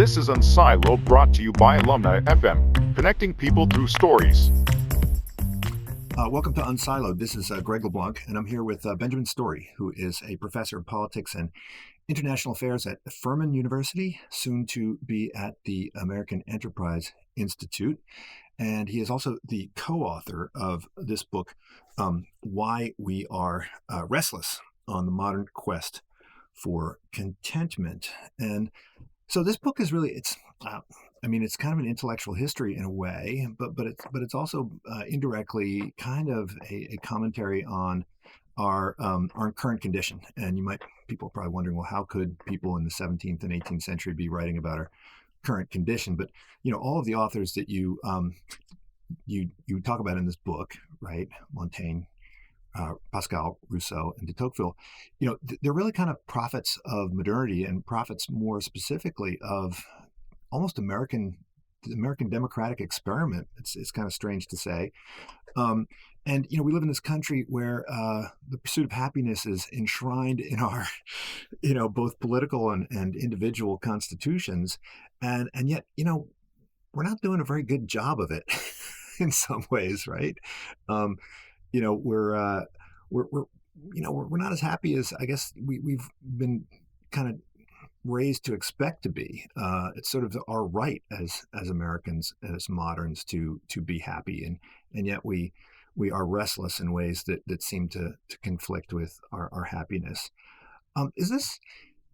This is Unsiloed, brought to you by Alumni FM, connecting people through stories. Welcome to Unsiloed. This is Greg LeBlanc, and I'm here with Benjamin Storey, who is a professor of politics and international affairs at Furman University, soon to be at the American Enterprise Institute. And he is also the co-author of this book, Why We Are Restless, on the Modern Quest for Contentment. And so this book is really, it's kind of an intellectual history in a way, but it's also indirectly kind of a commentary on our current condition. And people are probably wondering, well, how could people in the 17th and 18th century be writing about our current condition? But all of the authors that you talk about in this book, right? Montaigne, Pascal, Rousseau, and de Tocqueville, they're really kind of prophets of modernity, and prophets more specifically of almost the American democratic experiment. It's kind of strange to say. And we live in this country where the pursuit of happiness is enshrined in our, both political and individual constitutions. And yet, we're not doing a very good job of it in some ways, right? We're not as happy as I guess we've been kind of raised to expect to be. It's sort of our right as Americans, as moderns, to be happy, and yet we are restless in ways that seem to conflict with our happiness. Is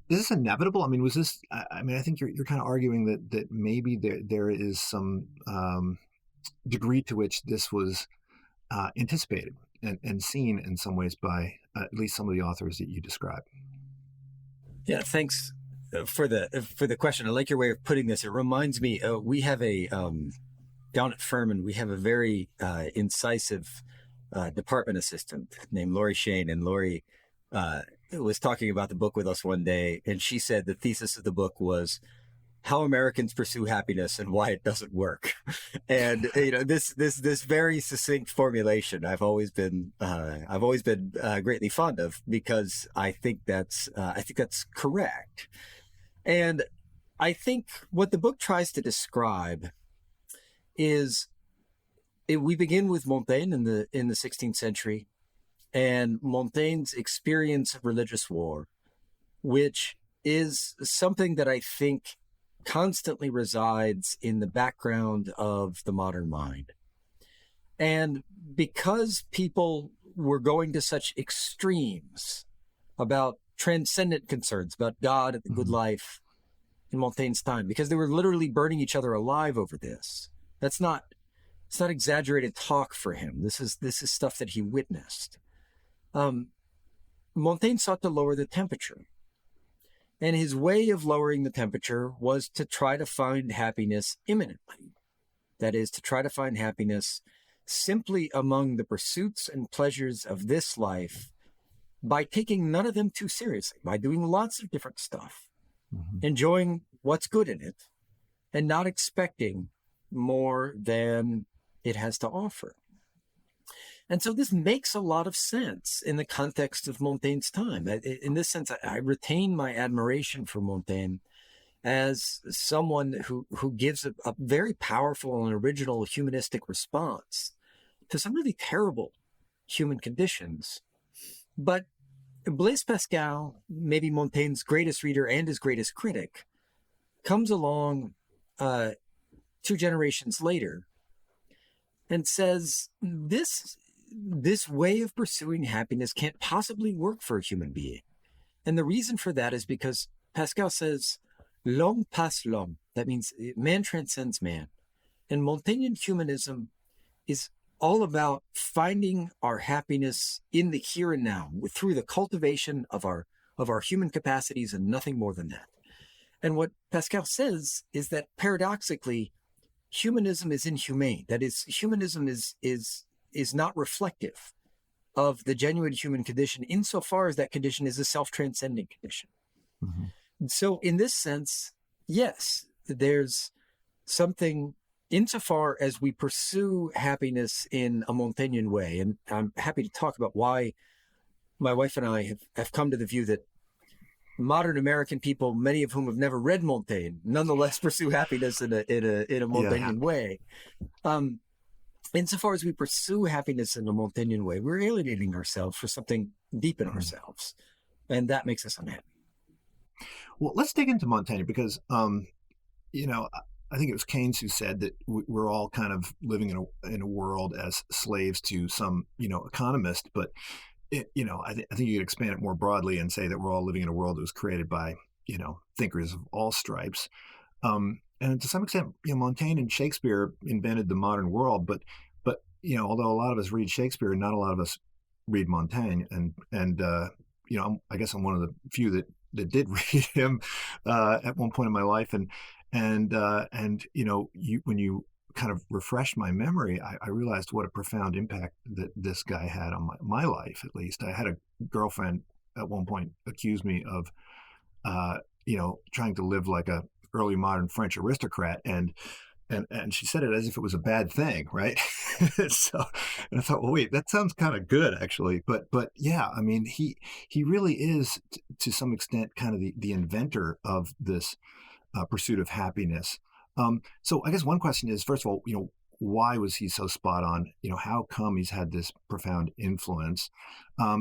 this inevitable? I mean, I think you're kind of arguing that maybe there is some degree to which this was anticipated and seen in some ways by at least some of the authors that you describe. Yeah, thanks for the question. I like your way of putting this. It reminds me, we have down at Furman, we have a very incisive department assistant named Lori Shane, and Lori was talking about the book with us one day, and she said the thesis of the book was how Americans pursue happiness and why it doesn't work. And this very succinct formulation I've always been greatly fond of, because I think that's correct. And I think what the book tries to describe is we begin with Montaigne in the 16th century, and Montaigne's experience of religious war, which is something that I think constantly resides in the background of the modern mind. And because people were going to such extremes about transcendent concerns, about God and the good life in Montaigne's time, because they were literally burning each other alive over this. It's not exaggerated talk for him. This is stuff that he witnessed. Montaigne sought to lower the temperature. And his way of lowering the temperature was to try to find happiness immanently. That is, to try to find happiness simply among the pursuits and pleasures of this life by taking none of them too seriously, by doing lots of different stuff, enjoying what's good in it, and not expecting more than it has to offer. And so this makes a lot of sense in the context of Montaigne's time. In this sense, I retain my admiration for Montaigne as someone who gives a very powerful and original humanistic response to some really terrible human conditions. But Blaise Pascal, maybe Montaigne's greatest reader and his greatest critic, comes along 2 generations later and says, this way of pursuing happiness can't possibly work for a human being. And the reason for that is because Pascal says, l'homme passe l'homme. That means man transcends man. And Montaignean humanism is all about finding our happiness in the here and now through the cultivation of our human capacities and nothing more than that. And what Pascal says is that paradoxically, humanism is inhumane. That is, humanism is not reflective of the genuine human condition insofar as that condition is a self-transcending condition. So in this sense, yes, there's something insofar as we pursue happiness in a Montaignean way. And I'm happy to talk about why my wife and I have come to the view that modern American people, many of whom have never read Montaigne, nonetheless pursue happiness in a Montaignean way. Insofar as we pursue happiness in a Montaignean way, we're alienating ourselves for something deep in ourselves, and that makes us unhappy. Well, let's dig into Montaigne because, I think it was Keynes who said that we're all kind of living in a world as slaves to some, economist. But, I think you could expand it more broadly and say that we're all living in a world that was created by, thinkers of all stripes. And to some extent, Montaigne and Shakespeare invented the modern world. But although a lot of us read Shakespeare, not a lot of us read Montaigne. And I guess I'm one of the few that did read him at one point in my life. And when you kind of refresh my memory, I realized what a profound impact that this guy had on my life. At least I had a girlfriend at one point accuse me of, trying to live like a early modern French aristocrat, and she said it as if it was a bad thing, right? So, and I thought, well, wait, that sounds kind of good, actually. But yeah, I mean, he really is to some extent kind of the inventor of this pursuit of happiness. So I guess one question is, first of all, why was he so spot on? How come he's had this profound influence?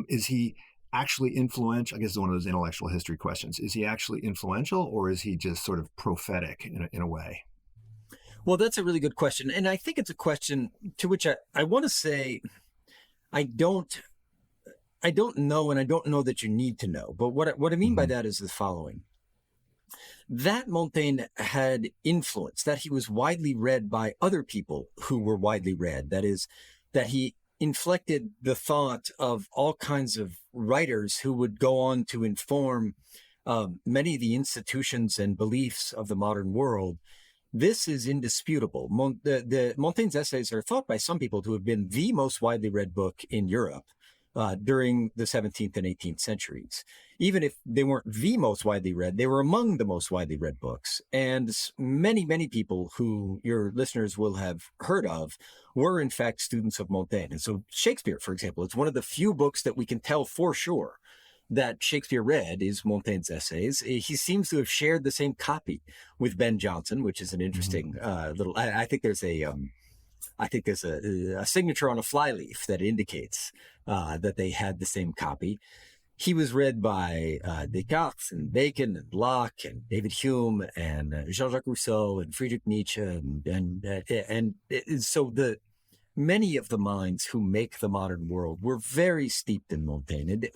Is he actually influential? I guess it's one of those intellectual history questions. Is he actually influential, or is he just sort of prophetic in a way? Well, that's a really good question. And I think it's a question to which I want to say, I don't know, and I don't know that you need to know. But what I mean by that is the following. That Montaigne had influence, that he was widely read by other people who were widely read. That is, that he inflected the thought of all kinds of writers who would go on to inform many of the institutions and beliefs of the modern world. This is indisputable. Montaigne's essays are thought by some people to have been the most widely read book in Europe during the 17th and 18th centuries. Even if they weren't the most widely read, they were among the most widely read books. And many, many people who your listeners will have heard of were in fact students of Montaigne. And so Shakespeare, for example, it's one of the few books that we can tell for sure that Shakespeare read is Montaigne's essays. He seems to have shared the same copy with Ben Jonson, which is an interesting little. I think there's a signature on a flyleaf that indicates that they had the same copy. He was read by Descartes and Bacon and Locke and David Hume and Jean-Jacques Rousseau and Friedrich Nietzsche and so many of the minds who make the modern world were very steeped in Montaigne. And,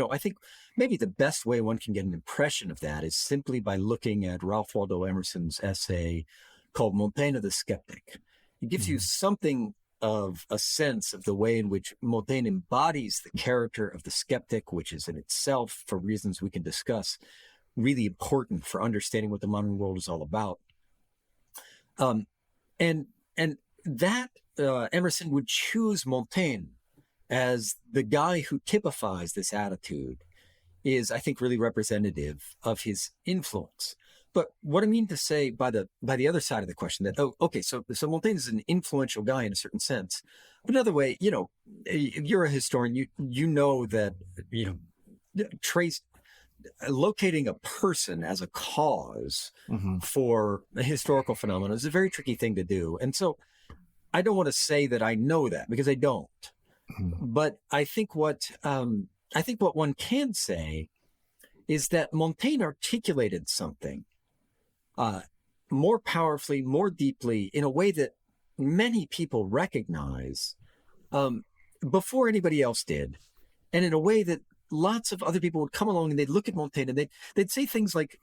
I think maybe the best way one can get an impression of that is simply by looking at Ralph Waldo Emerson's essay called Montaigne the Skeptic. It gives you something of a sense of the way in which Montaigne embodies the character of the skeptic, which is in itself, for reasons we can discuss, really important for understanding what the modern world is all about. And that Emerson would choose Montaigne as the guy who typifies this attitude is, I think, really representative of his influence. But what I mean to say by the other side of the question that, so Montaigne is an influential guy in a certain sense. But another way, you're a historian, you know that, locating a person as a cause for a historical phenomenon is a very tricky thing to do. And so I don't want to say that I know that, because I don't. But I think what one can say is that Montaigne articulated something more powerfully, more deeply, in a way that many people recognize before anybody else did, and in a way that lots of other people would come along and they'd look at Montaigne and they'd say things like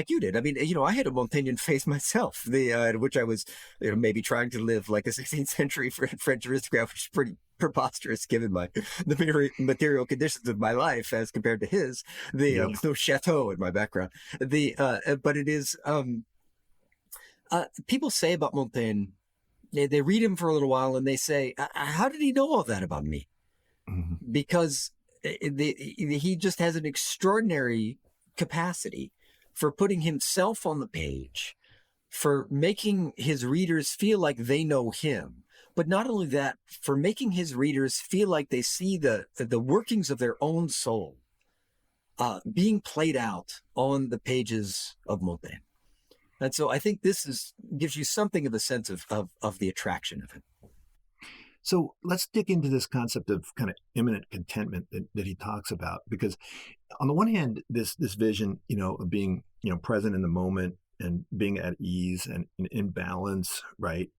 you did. I mean, I had a Montaignean phase myself, in which I was maybe trying to live like a 16th century French aristocrat, which is pretty preposterous given the material conditions of my life as compared to his. With no chateau in my background. But it is people say about Montaigne, they read him for a little while and they say, how did he know all that about me? Because he just has an extraordinary capacity for putting himself on the page, for making his readers feel like they know him. But not only that, for making his readers feel like they see the workings of their own soul being played out on the pages of Montaigne. And so I think this gives you something of a sense of the attraction of it. So let's dig into this concept of kind of immanent contentment that he talks about, because on the one hand, this vision, of being, present in the moment and being at ease and in balance, right?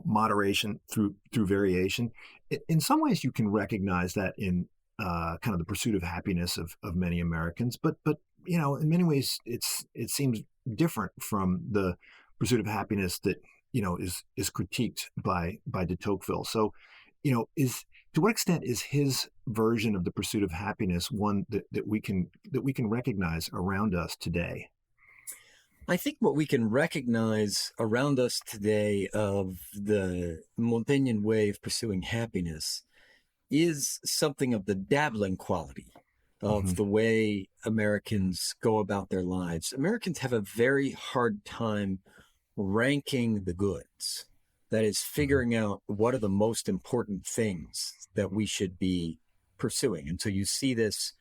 Moderation through variation. In some ways, you can recognize that in kind of the pursuit of happiness of many Americans, but in many ways, it seems different from the pursuit of happiness that is critiqued by de Tocqueville. So, to what extent is his version of the pursuit of happiness one that we can recognize around us today? I think what we can recognize around us today of the Montaignean way of pursuing happiness is something of the dabbling quality of the way Americans go about their lives. Americans have a very hard time ranking the goods. That is, figuring out what are the most important things that we should be pursuing. And so you see this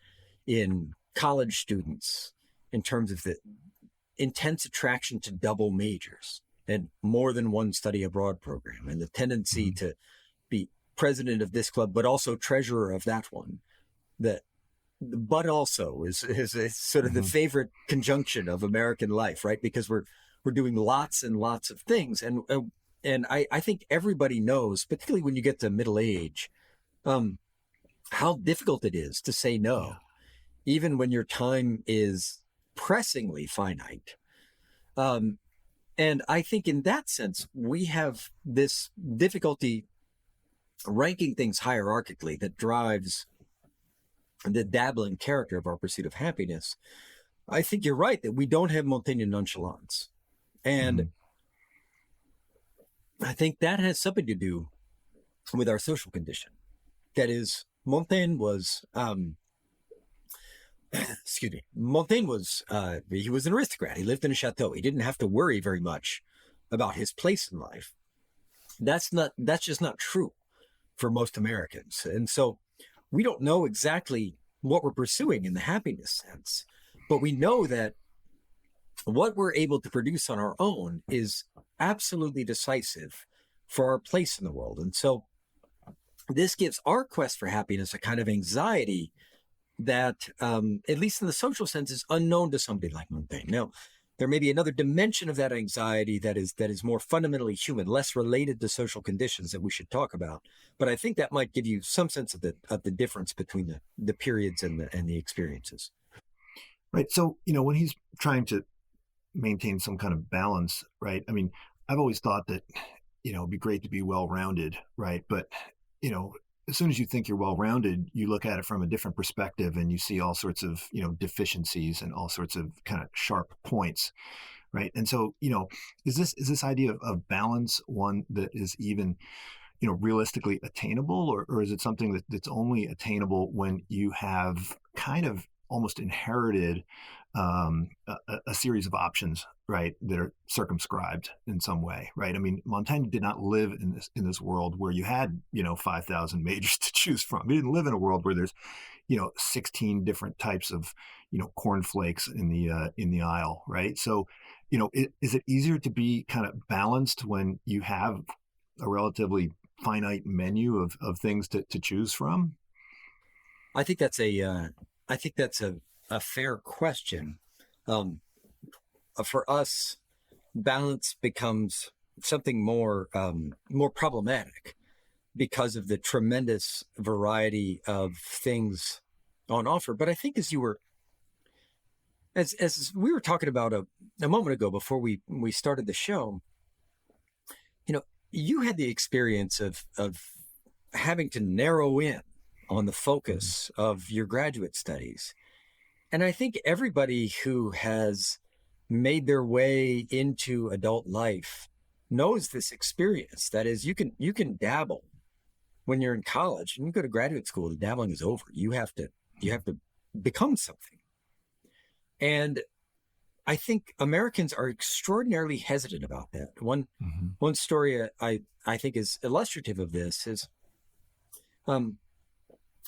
in college students in terms of the intense attraction to double majors and more than one study abroad program, and the tendency to be president of this club, but also treasurer of that one. But also is sort of the favorite conjunction of American life, right? Because we're doing lots and lots of things. And I think everybody knows, particularly when you get to middle age, how difficult it is to say no, even when your time is pressingly finite. And I think in that sense, we have this difficulty ranking things hierarchically that drives the dabbling character of our pursuit of happiness. I think you're right that we don't have Montaigne nonchalance. And I think that has something to do with our social condition. That is, Montaigne was, Montaigne was, he was an aristocrat. He lived in a chateau. He didn't have to worry very much about his place in life. That's just not true for most Americans. And so we don't know exactly what we're pursuing in the happiness sense, but we know that what we're able to produce on our own is absolutely decisive for our place in the world. And so this gives our quest for happiness a kind of anxiety that, at least in the social sense, is unknown to somebody like Montaigne. Now, there may be another dimension of that anxiety that is more fundamentally human, less related to social conditions that we should talk about. But I think that might give you some sense of the difference between the periods and the experiences. Right. So, when he's trying to maintain some kind of balance, right? I mean, I've always thought that, it'd be great to be well-rounded, right? But, as soon as you think you're well-rounded, you look at it from a different perspective and you see all sorts of, deficiencies and all sorts of kind of sharp points, right? And so, is this idea of balance one that is even, realistically attainable, or is it something that's only attainable when you have kind of almost inherited a series of options, right, that are circumscribed in some way, right? I mean, Montaigne did not live in this world where you had 5,000 majors to choose from. He didn't live in a world where there's 16 different types of cornflakes in the aisle, right? So is it easier to be kind of balanced when you have a relatively finite menu of things to choose from? I think that's a fair question. For us, balance becomes something more problematic because of the tremendous variety of things on offer. But I think as we were talking about a moment ago before we started the show, you had the experience of having to narrow in on the focus of your graduate studies. And I think everybody who has made their way into adult life knows this experience. That is, you can dabble when you're in college, and you go to graduate school, the dabbling is over. You have to become something. And I think Americans are extraordinarily hesitant about that. One story I think is illustrative of this is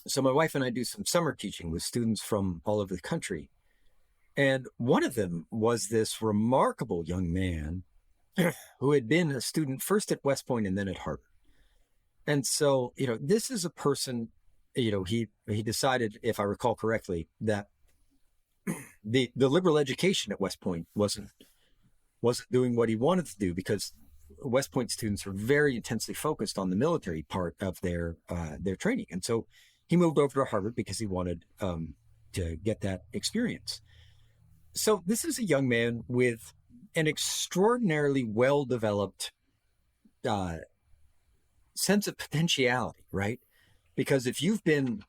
So my wife and I do some summer teaching with students from all over the country. And one of them was this remarkable young man who had been a student first at West Point and then at Harvard. And so, this is a person, he decided, if I recall correctly, that the liberal education at West Point wasn't doing what he wanted to do, because West Point students are very intensely focused on the military part of their training. And so he moved over to Harvard because he wanted to get that experience. So this is a young man with an extraordinarily well-developed sense of potentiality, right? Because if you've been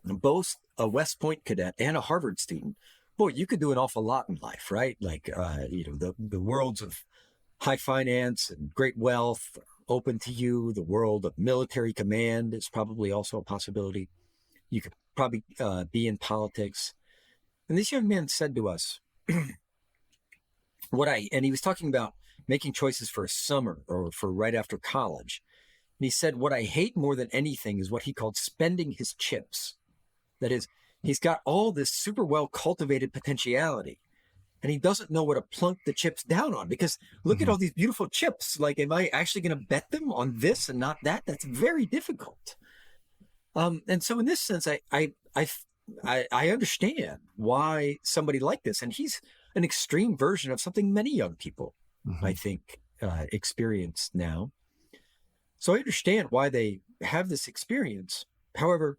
both a West Point cadet and a Harvard student, boy, you could do an awful lot in life, right? Like, the worlds of high finance and great wealth are open to you. The world of military command is probably also a possibility. You could probably be in politics. And this young man said to us, and he was talking about making choices for a summer or for right after college. And he said, what I hate more than anything is what he called spending his chips. That is, he's got all this super well cultivated potentiality, and he doesn't know what to plunk the chips down on, because look at all these beautiful chips. Like, am I actually going to bet them on this and not that? That's very difficult. And so in this sense, I understand why somebody like this, and he's an extreme version of something many young people, I think, experience now. So I understand why they have this experience. However,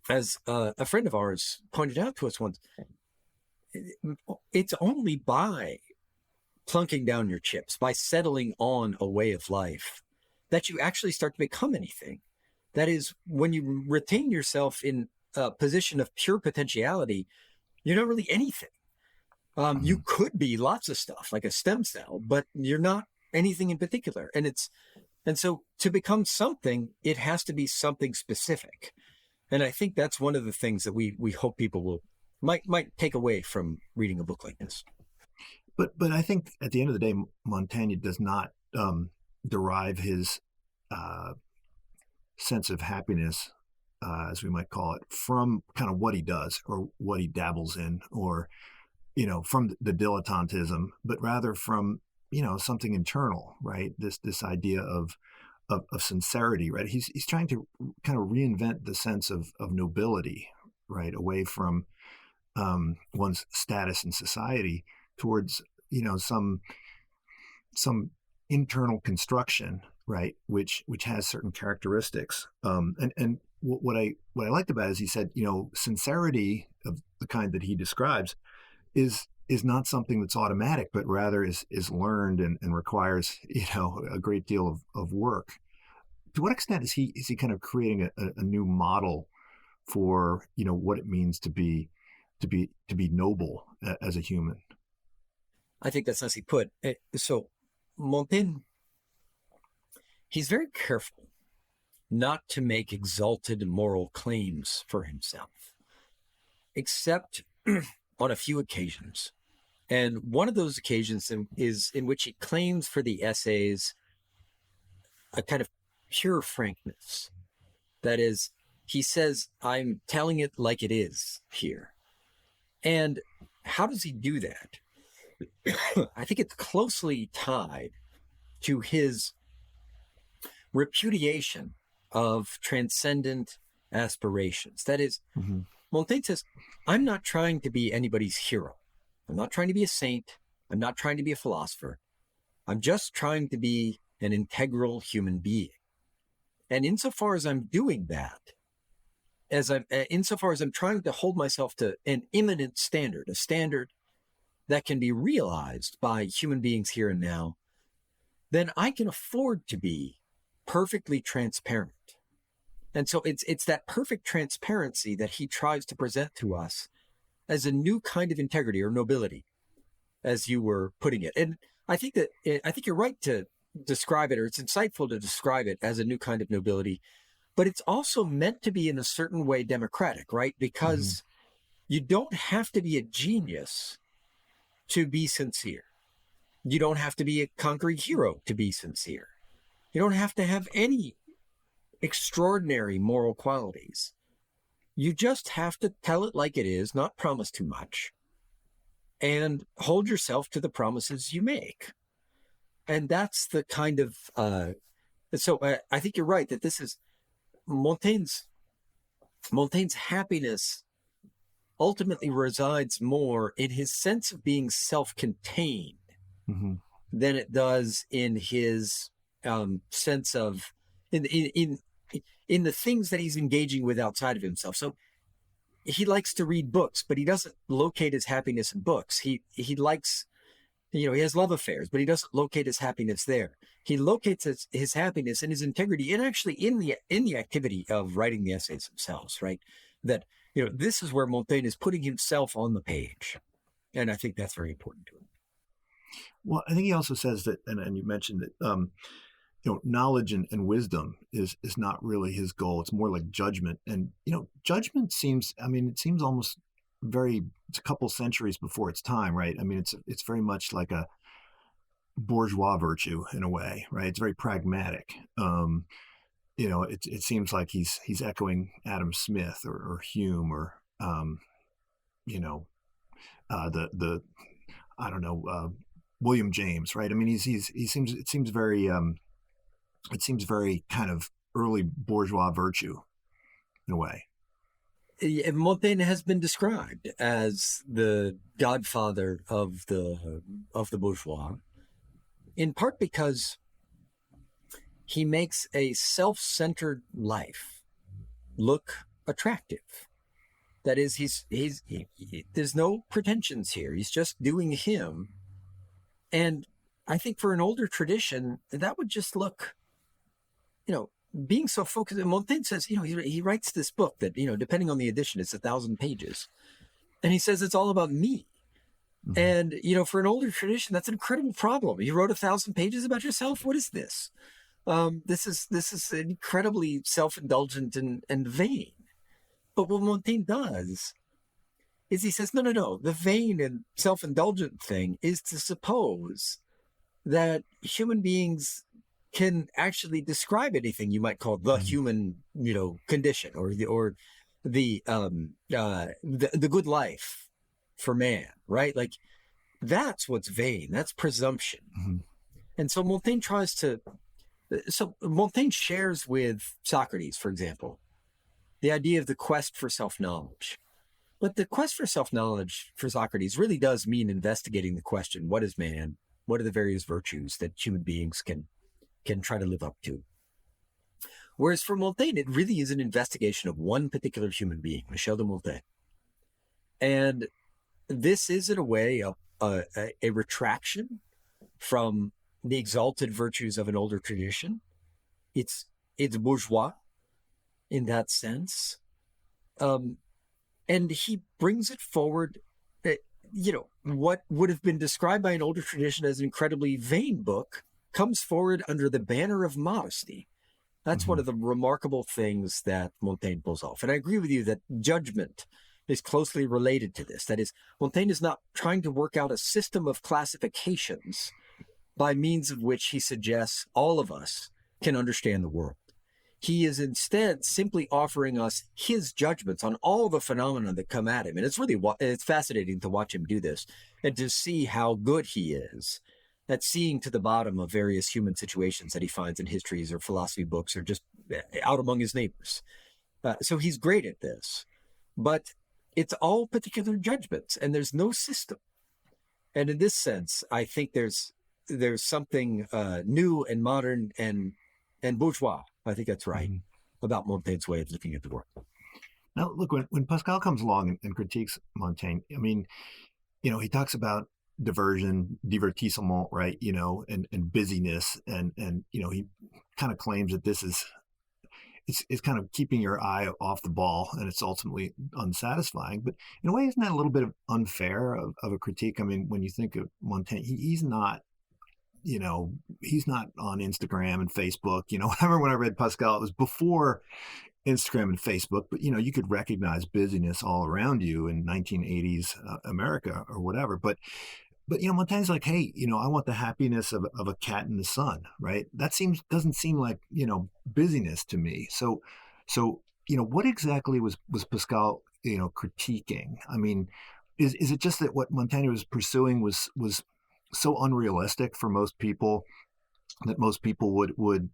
as a friend of ours pointed out to us once, it's only by plunking down your chips, by settling on a way of life, that you actually start to become anything. That is, when you retain yourself in a position of pure potentiality, you're not really anything. You could be lots of stuff, like a stem cell, but you're not anything in particular. And so to become something, it has to be something specific. And I think that's one of the things that we hope people might take away from reading a book like this. But I think at the end of the day, Montaigne does not derive his sense of happiness, as we might call it, from kind of what he does or what he dabbles in, or from the dilettantism, but rather from something internal, right? This idea of sincerity, right? He's trying to kind of reinvent the sense of nobility, right, away from one's status in society towards some internal construction, right, which has certain characteristics. And what I liked about it is he said, sincerity of the kind that he describes is not something that's automatic, but rather is learned and requires a great deal of work. To what extent is he kind of creating a new model for what it means to be noble as a human? I think that's nicely put. So Montaigne, he's very careful not to make exalted moral claims for himself, except on a few occasions. And one of those occasions is in which he claims for the essays a kind of pure frankness. That is, he says, I'm telling it like it is here. And how does he do that? I think it's closely tied to his repudiation of transcendent aspirations. That is, Montaigne says, I'm not trying to be anybody's hero. I'm not trying to be a saint. I'm not trying to be a philosopher. I'm just trying to be an integral human being. And insofar as I'm doing that, insofar as I'm trying to hold myself to an immanent standard, a standard that can be realized by human beings here and now, then I can afford to be perfectly transparent. And so it's that perfect transparency that he tries to present to us as a new kind of integrity or nobility, as you were putting it. And I think you're right to describe it, or it's insightful to describe it as a new kind of nobility, but it's also meant to be in a certain way democratic, right? Because you don't have to be a genius to be sincere. You don't have to be a conquering hero to be sincere. You don't have to have any extraordinary moral qualities. You just have to tell it like it is, not promise too much, and hold yourself to the promises you make. And that's the kind of, I think you're right that this is Montaigne's happiness ultimately resides more in his sense of being self-contained Mm-hmm. than it does in his sense of in the things that he's engaging with outside of himself. So he likes to read books, but he doesn't locate his happiness in books. He likes, he has love affairs, but he doesn't locate his happiness there. He locates his happiness and his integrity, and actually in the activity of writing the essays themselves, right? That, this is where Montaigne is putting himself on the page. And I think that's very important to him. Well, I think he also says that, and you mentioned that, knowledge and wisdom is not really his goal. It's more like judgment. And, judgment seems almost it's a couple centuries before its time, right? I mean, it's very much like a bourgeois virtue in a way, right? It's very pragmatic. It seems like he's echoing Adam Smith or Hume or, the I don't know, William James, right? I mean, it seems very kind of early bourgeois virtue in a way. Montaigne has been described as the godfather of the bourgeois, in part because he makes a self-centered life look attractive. That is, there's no pretensions here. He's just doing him. And I think for an older tradition, that would just look, being so focused. And Montaigne says, he writes this book that, depending on the edition, it's 1,000 pages. And he says it's all about me. Mm-hmm. And, for an older tradition, that's an incredible problem. You wrote 1,000 pages about yourself? What is this? This is incredibly self-indulgent and vain. But what Montaigne does is he says, no. The vain and self-indulgent thing is to suppose that human beings can actually describe anything you might call the human, condition or the good life for man, right? Like, that's what's vain. That's presumption. Mm-hmm. And so Montaigne Montaigne shares with Socrates, for example, the idea of the quest for self-knowledge. But the quest for self-knowledge for Socrates really does mean investigating the question, what is man? What are the various virtues that human beings can try to live up to? Whereas for Montaigne, it really is an investigation of one particular human being, Michel de Montaigne. And this is, in a way, a retraction from the exalted virtues of an older tradition. It's bourgeois in that sense. And he brings it forward, what would have been described by an older tradition as an incredibly vain book comes forward under the banner of modesty. That's one of the remarkable things that Montaigne pulls off. And I agree with you that judgment is closely related to this. That is, Montaigne is not trying to work out a system of classifications by means of which he suggests all of us can understand the world. He is instead simply offering us his judgments on all the phenomena that come at him. And it's fascinating to watch him do this and to see how good he is at seeing to the bottom of various human situations that he finds in histories or philosophy books or just out among his neighbors. So he's great at this, but it's all particular judgments and there's no system. And in this sense, I think there's something new and modern and bourgeois, I think that's right, about Montaigne's way of looking at the world. Now, look, when Pascal comes along and critiques Montaigne, I mean, he talks about diversion, divertissement, right? And busyness, and he kind of claims that this is it's kind of keeping your eye off the ball, and it's ultimately unsatisfying. But in a way, isn't that a little bit of unfair of a critique? I mean, when you think of Montaigne, he's not. He's not on Instagram and Facebook. I remember when I read Pascal, it was before Instagram and Facebook, but you could recognize busyness all around you in 1980s America or whatever. But But Montaigne's like, hey, I want the happiness of a cat in the sun, right? That doesn't seem like busyness to me. So what exactly was Pascal critiquing? I mean, is it just that what Montaigne was pursuing was so unrealistic for most people that most people would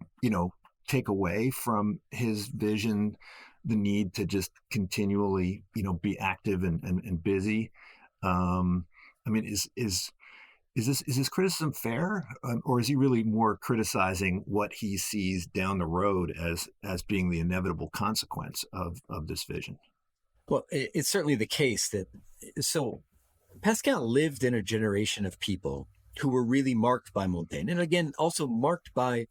take away from his vision the need to just continually be active and busy? I mean, is this criticism fair, or is he really more criticizing what he sees down the road as being the inevitable consequence of this vision? Well, it's certainly the case that so Pascal lived in a generation of people who were really marked by Montaigne, and again, also marked by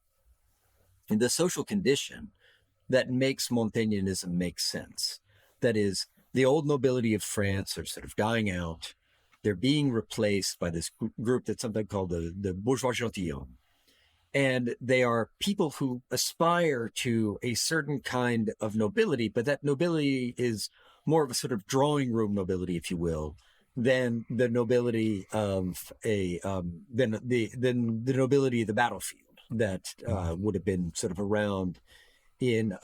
the social condition that makes Montaignism make sense. That is, the old nobility of France are sort of dying out. They're being replaced by this group that's sometimes called the bourgeois gentilhomme. And they are people who aspire to a certain kind of nobility, but that nobility is more of a sort of drawing room nobility, if you will, than the nobility of than the nobility of the battlefield that would have been sort of around in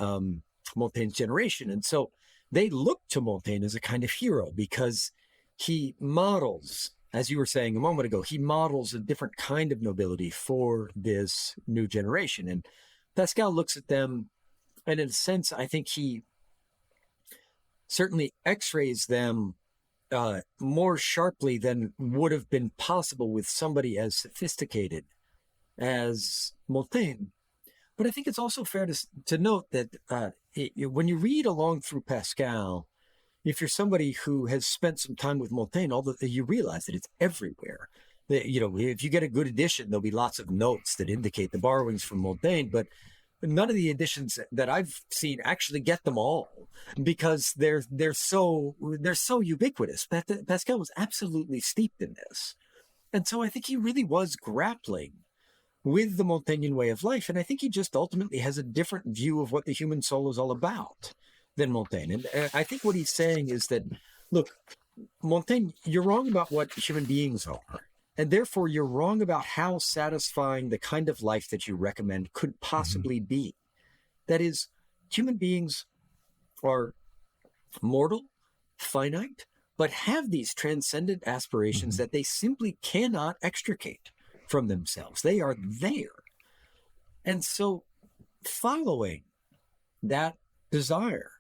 Montaigne's generation. And so they look to Montaigne as a kind of hero because he models, as you were saying a moment ago, he models a different kind of nobility for this new generation. And Pascal looks at them, and in a sense, I think he certainly x-rays them more sharply than would have been possible with somebody as sophisticated as Montaigne. But I think it's also fair to note that when you read along through Pascal, if you're somebody who has spent some time with Montaigne, you realize that it's everywhere. If you get a good edition, there'll be lots of notes that indicate the borrowings from Montaigne, but none of the editions that I've seen actually get them all because they're so ubiquitous. Pascal was absolutely steeped in this. And so I think he really was grappling with the Montaignean way of life. And I think he just ultimately has a different view of what the human soul is all about than Montaigne. And I think what he's saying is that, look, Montaigne, you're wrong about what human beings are. And therefore, you're wrong about how satisfying the kind of life that you recommend could possibly be. That is, human beings are mortal, finite, but have these transcendent aspirations that they simply cannot extricate from themselves. They are there. And so following that desire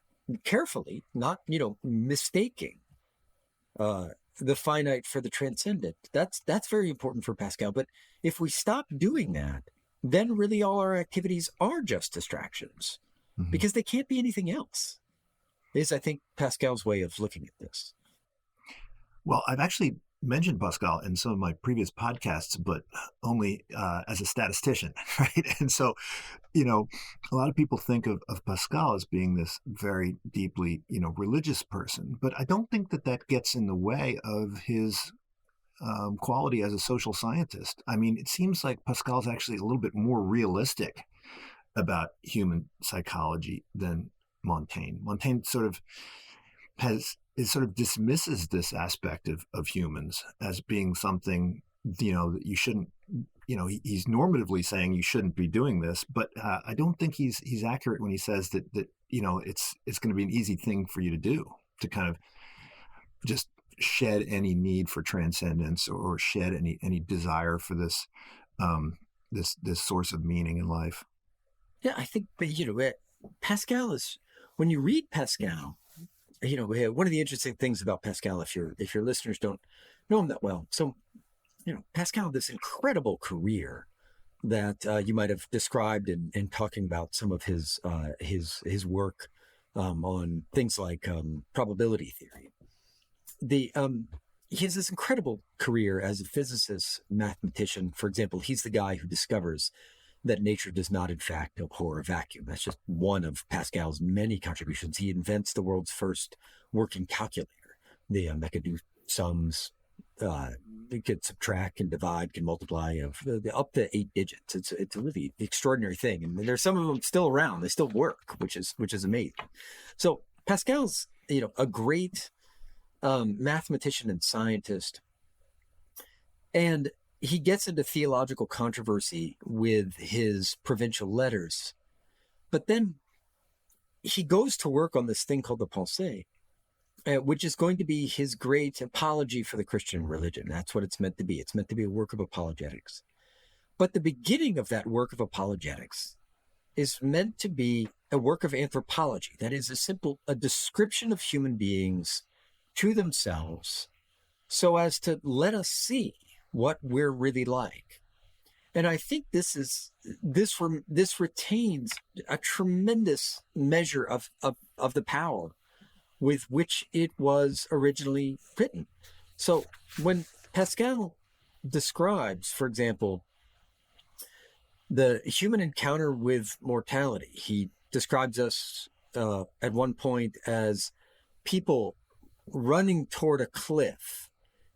carefully, not, mistaking the finite for the transcendent, that's very important for Pascal. But if we stop doing that, then really all our activities are just distractions because they can't be anything else, is, I think, Pascal's way of looking at this. Well, I've actually mentioned Pascal in some of my previous podcasts, but only as a statistician, right? And so, a lot of people think of Pascal as being this very deeply, religious person, but I don't think that gets in the way of his quality as a social scientist. I mean, it seems like Pascal's actually a little bit more realistic about human psychology than Montaigne. Montaigne sort of dismisses this aspect of humans as being something, that you shouldn't, he's normatively saying you shouldn't be doing this, but I don't think he's accurate when he says that it's going to be an easy thing for you to do, to kind of just shed any need for transcendence or shed any desire for this this source of meaning in life. Yeah, I think, but Pascal is, when you read Pascal, one of the interesting things about Pascal, if your listeners don't know him that well, so Pascal had this incredible career that you might have described in talking about some of his work on things like probability theory. He has this incredible career as a physicist, mathematician. For example, he's the guy who discovers that nature does not, in fact, abhor a vacuum. That's just one of Pascal's many contributions. He invents the world's first working calculator, that could do sums, it could subtract, can divide, can multiply up to 8 digits. It's a really extraordinary thing, and there's some of them still around. They still work, which is amazing. So Pascal's a great mathematician and scientist. And he gets into theological controversy with his provincial letters. But then he goes to work on this thing called the Pensée, which is going to be his great apology for the Christian religion. That's what it's meant to be. It's meant to be a work of apologetics. But the beginning of that work of apologetics is meant to be a work of anthropology. That is a description of human beings to themselves so as to let us see what we're really like. And I think this retains a tremendous measure of the power with which it was originally written. So when Pascal describes, for example, the human encounter with mortality, he describes us at one point as people running toward a cliff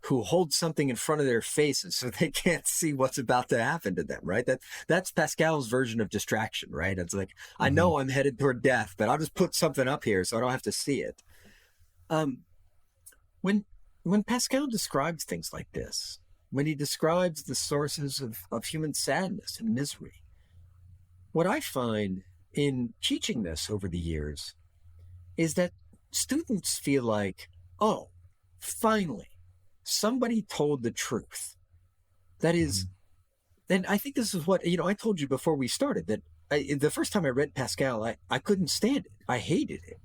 who hold something in front of their faces so they can't see what's about to happen to them, right? That's Pascal's version of distraction, right? It's like, I know I'm headed toward death, but I'll just put something up here so I don't have to see it. When Pascal describes things like this, when he describes the sources of human sadness and misery, what I find in teaching this over the years is that students feel like, oh, finally, somebody told the truth. That is, and I think this is what, I told you before we started that the first time I read Pascal, I couldn't stand it. I hated it.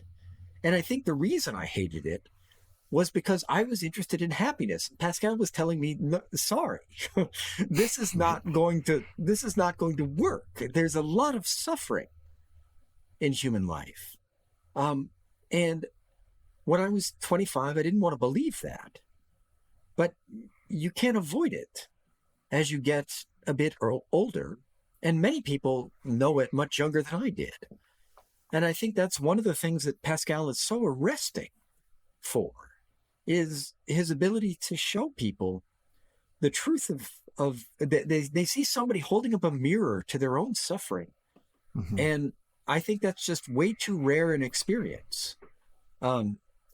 And I think the reason I hated it was because I was interested in happiness. Pascal was telling me, no, sorry, this is not going to work. There's a lot of suffering in human life. And when I was 25, I didn't want to believe that. But you can't avoid it as you get a bit older. And many people know it much younger than I did. And I think that's one of the things that Pascal is so arresting for, is his ability to show people the truth of they see somebody holding up a mirror to their own suffering. And I think that's just way too rare an experience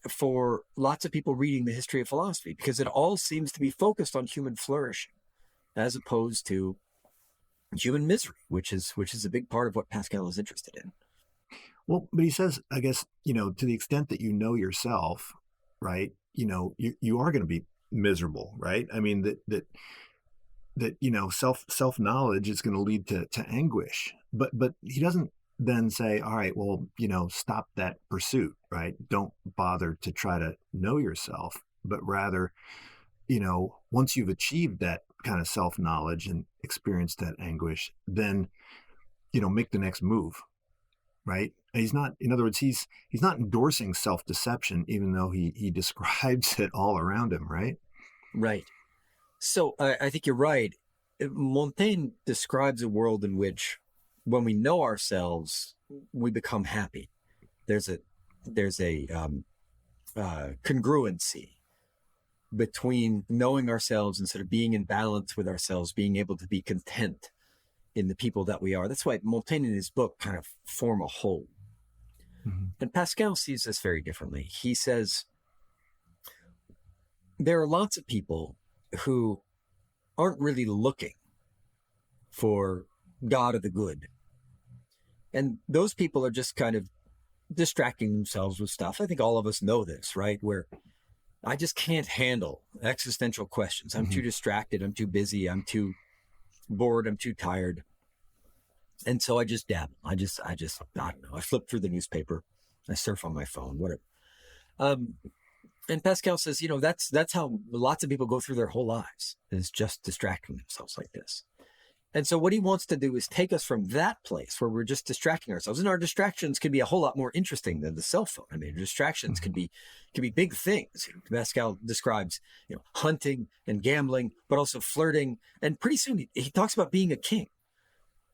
for lots of people reading the history of philosophy, because it all seems to be focused on human flourishing as opposed to human misery, which is a big part of what Pascal is interested in. Well, but he says, I guess, to the extent that you know yourself, right, you are going to be miserable, right? I mean, that self-knowledge is going to lead to anguish. But he doesn't then say, all right, well, stop that pursuit, right? Don't bother to try to know yourself, but rather, once you've achieved that kind of self-knowledge and experienced that anguish, then, make the next move, right? And he's not, in other words, he's not endorsing self-deception, even though he describes it all around him, right? Right. So I think you're right. Montaigne describes a world in which, when we know ourselves, we become happy. There's a congruency between knowing ourselves and sort of being in balance with ourselves, being able to be content in the people that we are. That's why Montaigne in his book kind of form a whole. And Pascal sees this very differently. He says, there are lots of people who aren't really looking for God or the good. And those people are just kind of distracting themselves with stuff. I think all of us know this, right? Where I just can't handle existential questions. I'm too distracted. I'm too busy. I'm too bored. I'm too tired. And so I just dabble. I don't know. I flip through the newspaper. I surf on my phone, whatever. And Pascal says, that's how lots of people go through their whole lives, is just distracting themselves like this. And so what he wants to do is take us from that place where we're just distracting ourselves. And our distractions can be a whole lot more interesting than the cell phone. I mean, distractions can be big things. Pascal describes, hunting and gambling, but also flirting. And pretty soon he talks about being a king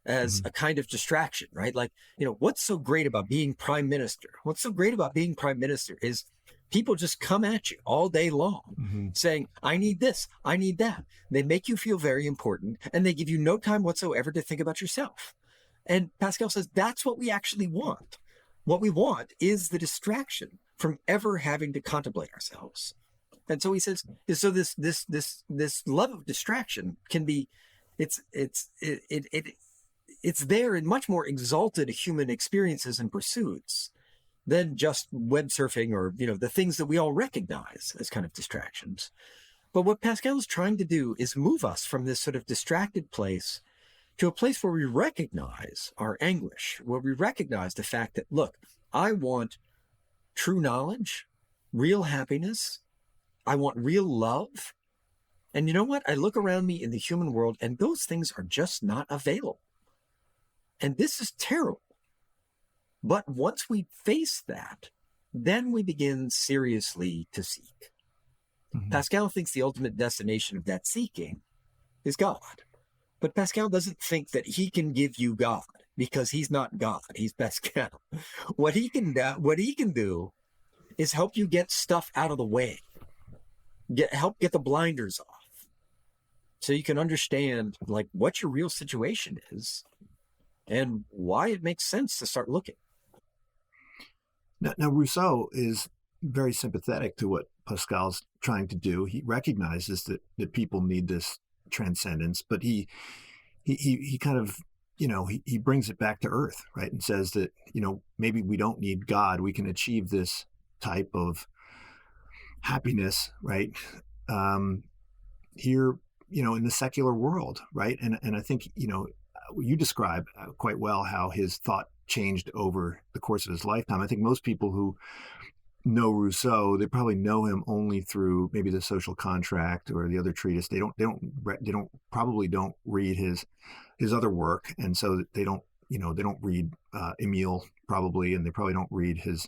as a kind of distraction, right? Like, what's so great about being prime minister? What's so great about being prime minister is people just come at you all day long saying, I need this, I need that. They make you feel very important, and they give you no time whatsoever to think about yourself. And Pascal says that's what we actually want. What we want is the distraction from ever having to contemplate ourselves. And so he says, so this love of distraction can be, it's there in much more exalted human experiences and pursuits than just web surfing or, the things that we all recognize as kind of distractions. But what Pascal is trying to do is move us from this sort of distracted place to a place where we recognize our anguish, where we recognize the fact that, look, I want true knowledge, real happiness. I want real love. And you know what? I look around me in the human world and those things are just not available. And this is terrible. But once we face that, then we begin seriously to seek. Mm-hmm. Pascal thinks the ultimate destination of that seeking is God. But Pascal doesn't think that he can give you God because he's not God. He's Pascal. What he can do is help you get stuff out of the way. Help get the blinders off. So you can understand like what your real situation is and why it makes sense to start looking. Now Rousseau is very sympathetic to what Pascal's trying to do. He recognizes that people need this transcendence, but he kind of, he brings it back to earth, right? And says that, maybe we don't need God. We can achieve this type of happiness, right? Here, in the secular world, right? And I think, you describe quite well how his thought changed over the course of his lifetime. I think most people who know Rousseau, they probably know him only through maybe the Social Contract or the other treatise. They probably don't read his other work, and so they don't read Emile probably, and they probably don't read his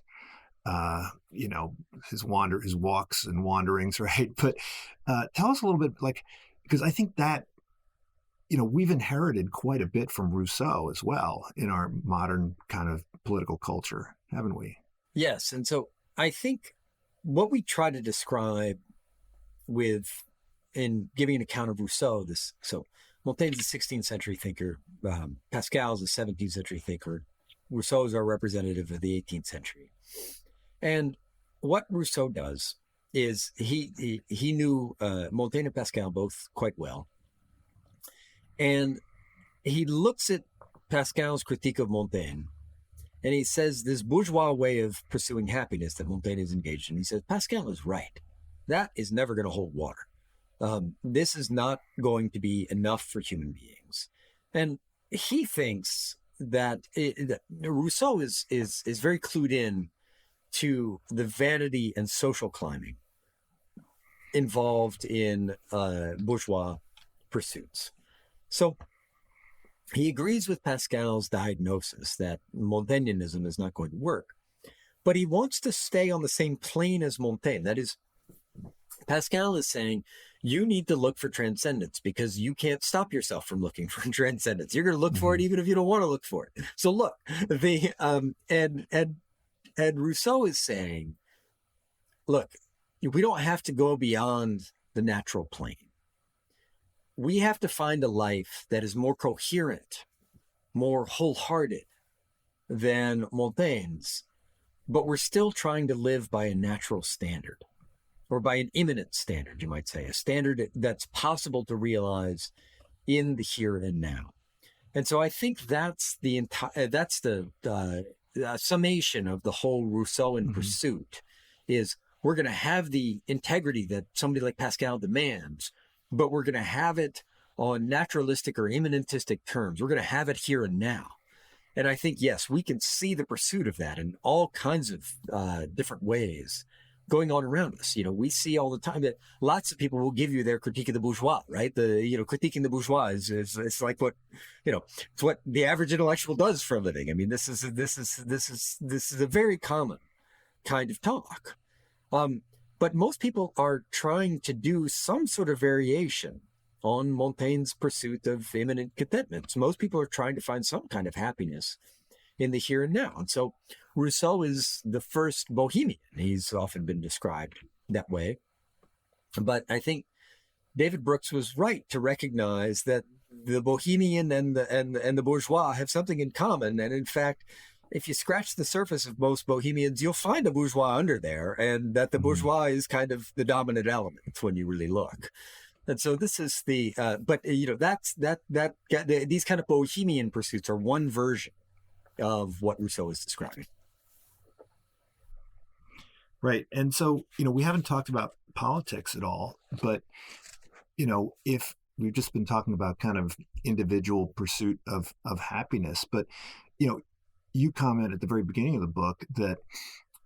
his walks and wanderings, right? But tell us a little bit, because I think that we've inherited quite a bit from Rousseau as well in our modern kind of political culture, haven't we? Yes, and so I think what we try to describe in giving an account of Rousseau, Montaigne's a 16th century thinker, Pascal's a 17th century thinker, Rousseau is our representative of the 18th century. And what Rousseau does is he knew Montaigne and Pascal both quite well. And he looks at Pascal's critique of Montaigne, and he says this bourgeois way of pursuing happiness that Montaigne is engaged in. He says, Pascal is right. That is never going to hold water. This is not going to be enough for human beings. And he thinks that Rousseau is very clued in to the vanity and social climbing involved in bourgeois pursuits. So he agrees with Pascal's diagnosis that Montaignism is not going to work, but he wants to stay on the same plane as Montaigne. That is, Pascal is saying, you need to look for transcendence because you can't stop yourself from looking for transcendence. You're going to look for it even if you don't want to look for it. So look, and Rousseau is saying, look, we don't have to go beyond the natural plane. We have to find a life that is more coherent, more wholehearted than Montaigne's, but we're still trying to live by a natural standard, or by an immanent standard, you might say, a standard that's possible to realize in the here and now. And so I think that's the summation of the whole Rousseauan pursuit is we're going to have the integrity that somebody like Pascal demands, but we're going to have it on naturalistic or immanentistic terms. We're going to have it here and now. And I think, yes, we can see the pursuit of that in all kinds of different ways going on around us. We see all the time that lots of people will give you their critique of the bourgeois, right? Critiquing the bourgeois is it's like what, it's what the average intellectual does for a living. I mean, this is a very common kind of talk. But most people are trying to do some sort of variation on Montaigne's pursuit of immanent contentment. So most people are trying to find some kind of happiness in the here and now. And so Rousseau is the first bohemian. He's often been described that way. But I think David Brooks was right to recognize that the bohemian and the bourgeois have something in common. And in fact, if you scratch the surface of most bohemians, you'll find a bourgeois under there, and that the bourgeois is kind of the dominant element when you really look. And so this is the, but these kind of bohemian pursuits are one version of what Rousseau is describing. Right. And so, we haven't talked about politics at all, but, if we've just been talking about kind of individual pursuit of happiness, but, you comment at the very beginning of the book that,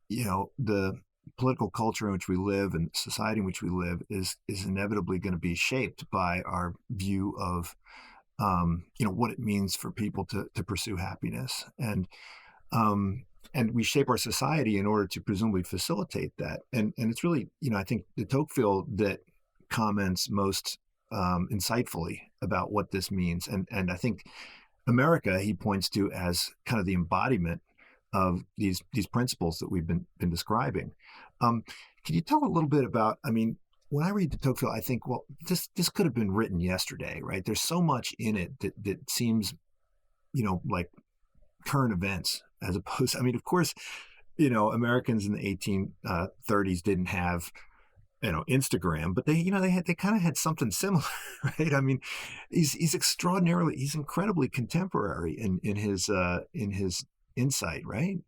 the political culture in which we live and society in which we live is inevitably going to be shaped by our view of, what it means for people to pursue happiness. And we shape our society in order to presumably facilitate that. And it's really, I think the Tocqueville that comments most insightfully about what this means. And I think America, he points to as kind of the embodiment of these principles that we've been describing. Can you tell a little bit about, when I read the Tocqueville, I think, well, this could have been written yesterday, right? There's so much in it that seems, like current events, as opposed, of course, Americans in the 1830s didn't have, Instagram, but they kind of had something similar, right? He's incredibly contemporary in his insight, right?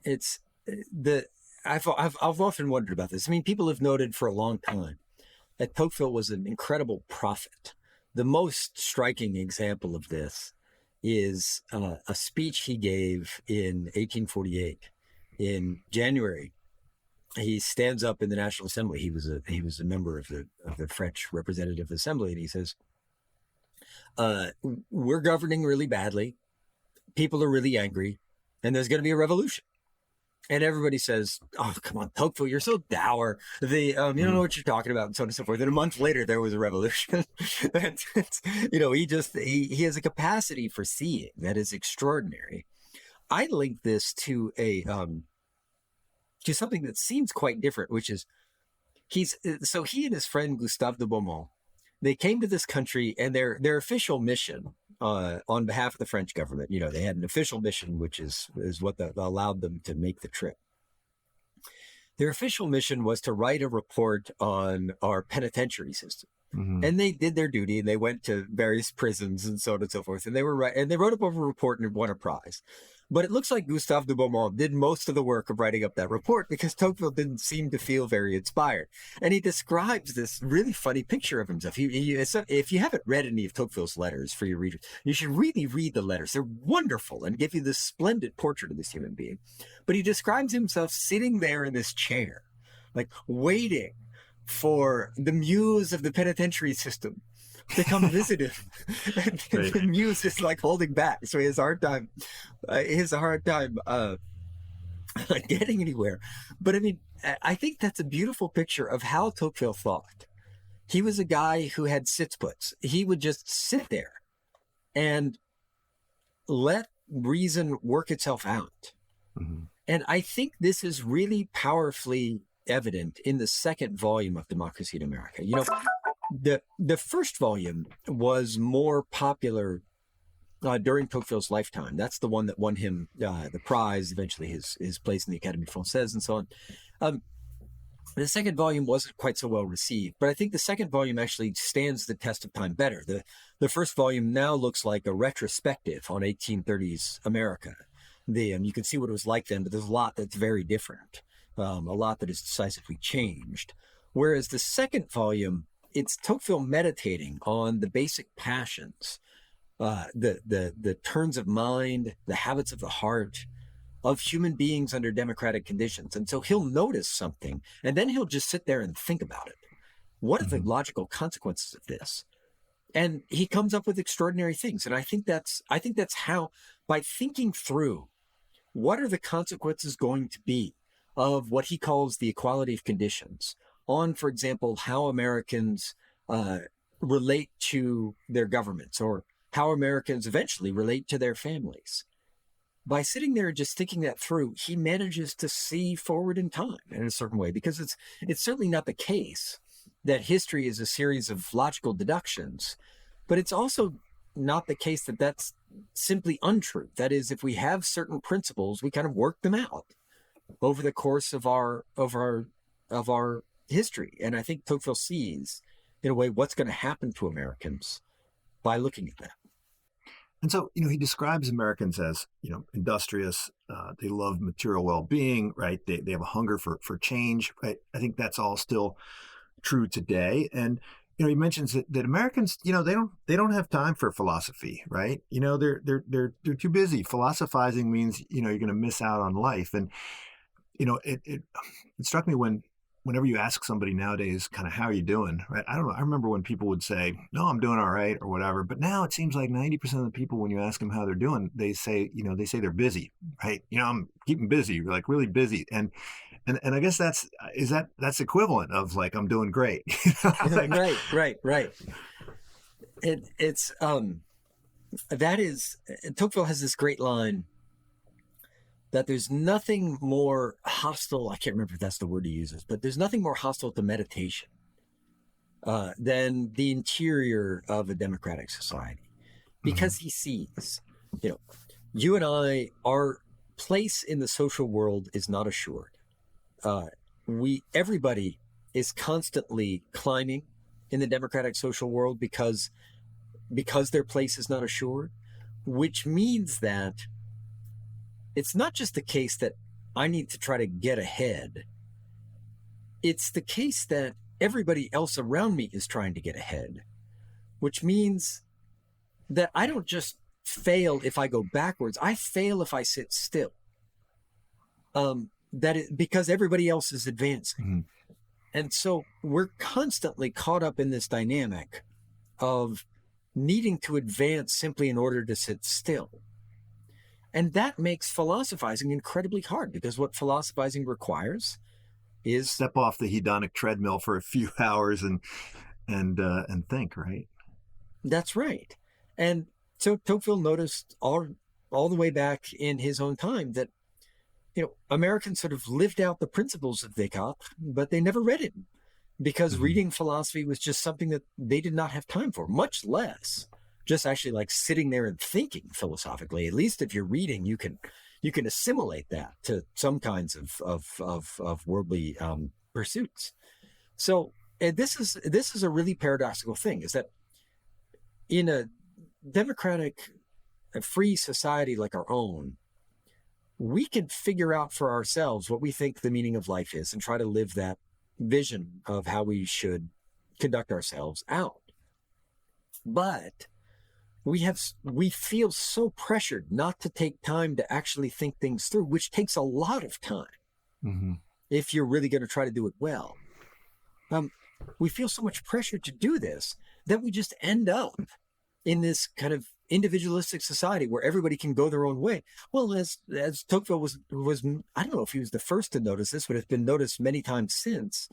It's I've often wondered about this. People have noted for a long time that Tocqueville was an incredible prophet. The most striking example of this is a speech he gave in 1848 in January. He stands up in the National Assembly. He was a member of the French Representative Assembly, and he says, "We're governing really badly. People are really angry, and there's going to be a revolution." And everybody says, "Oh, come on, Tocqueville, you're so dour. You don't know what you're talking about," and so on and so forth. And a month later, there was a revolution. And he has a capacity for seeing that is extraordinary. I link this to to something that seems quite different, which is he and his friend Gustave de Beaumont, they came to this country, and their official mission on behalf of the French government, they had an official mission, which is what allowed them to make the trip. Their official mission was to write a report on our penitentiary system. Mm-hmm. And they did their duty, and they went to various prisons and so on and so forth. And they wrote up a report and won a prize. But it looks like Gustave de Beaumont did most of the work of writing up that report, because Tocqueville didn't seem to feel very inspired. And he describes this really funny picture of himself. If you haven't read any of Tocqueville's letters for your readers, you should really read the letters. They're wonderful and give you this splendid portrait of this human being. But he describes himself sitting there in this chair, like waiting for the muse of the penitentiary system to come visit him. And right. The muse is like holding back, so he has a hard time getting anywhere. But I think that's a beautiful picture of how Tocqueville thought. He was a guy who had sitz-puts. He would just sit there and let reason work itself out. Mm-hmm. And I think this is really powerfully evident in the second volume of Democracy in America. The first volume was more popular during Tocqueville's lifetime. That's the one that won him the prize, eventually his place in the Académie Française and so on. The second volume wasn't quite so well received, but I think the second volume actually stands the test of time better. The first volume now looks like a retrospective on 1830s America. You can see what it was like then, but there's a lot that's very different. A lot that is decisively changed. Whereas the second volume, it's Tocqueville meditating on the basic passions, the turns of mind, the habits of the heart of human beings under democratic conditions. And so he'll notice something, and then he'll just sit there and think about it. What are the logical consequences of this? And he comes up with extraordinary things. And I think that's how, by thinking through what are the consequences going to be of what he calls the equality of conditions on, for example, how Americans relate to their governments, or how Americans eventually relate to their families. By sitting there and just thinking that through, he manages to see forward in time in a certain way, because it's certainly not the case that history is a series of logical deductions, but it's also not the case that that's simply untrue. That is, if we have certain principles, we kind of work them out over the course of our history. And I think Tocqueville sees, in a way, what's going to happen to Americans by looking at that. And so, he describes Americans as, industrious. They love material well-being, right? They have a hunger for change, right? I think that's all still true today. And, he mentions that Americans, they don't have time for philosophy, right? They're too busy. Philosophizing means, you're going to miss out on life. And, it struck me whenever you ask somebody nowadays, kind of, how are you doing, right? I don't know. I remember when people would say, no, I'm doing all right or whatever. But now it seems like 90% of the people, when you ask them how they're doing, they say they're busy, right? I'm keeping busy, like really busy. And I guess that's equivalent of like, I'm doing great. Right. Tocqueville has this great line that there's nothing more hostile, I can't remember if that's the word he uses, but there's nothing more hostile to meditation than the interior of a democratic society. Because he sees, you and I, our place in the social world is not assured. Everybody is constantly climbing in the democratic social world because their place is not assured, which means that it's not just the case that I need to try to get ahead. It's the case that everybody else around me is trying to get ahead, which means that I don't just fail if I go backwards. I fail if I sit still. Because everybody else is advancing. Mm-hmm. And so we're constantly caught up in this dynamic of needing to advance simply in order to sit still. And that makes philosophizing incredibly hard, because what philosophizing requires is step off the hedonic treadmill for a few hours and think, right? That's right. And so Tocqueville noticed all the way back in his own time that Americans sort of lived out the principles of Descartes, but they never read it, because reading philosophy was just something that they did not have time for, much less just actually like sitting there and thinking philosophically. At least if you're reading, you can assimilate that to some kinds of worldly pursuits. So this is a really paradoxical thing, is that in a democratic, free society like our own, we can figure out for ourselves what we think the meaning of life is and try to live that vision of how we should conduct ourselves out. But we feel so pressured not to take time to actually think things through, which takes a lot of time if you're really going to try to do it well. We feel so much pressure to do this that we just end up in this kind of individualistic society where everybody can go their own way. Well, as Tocqueville was, I don't know if he was the first to notice this, but it's been noticed many times since.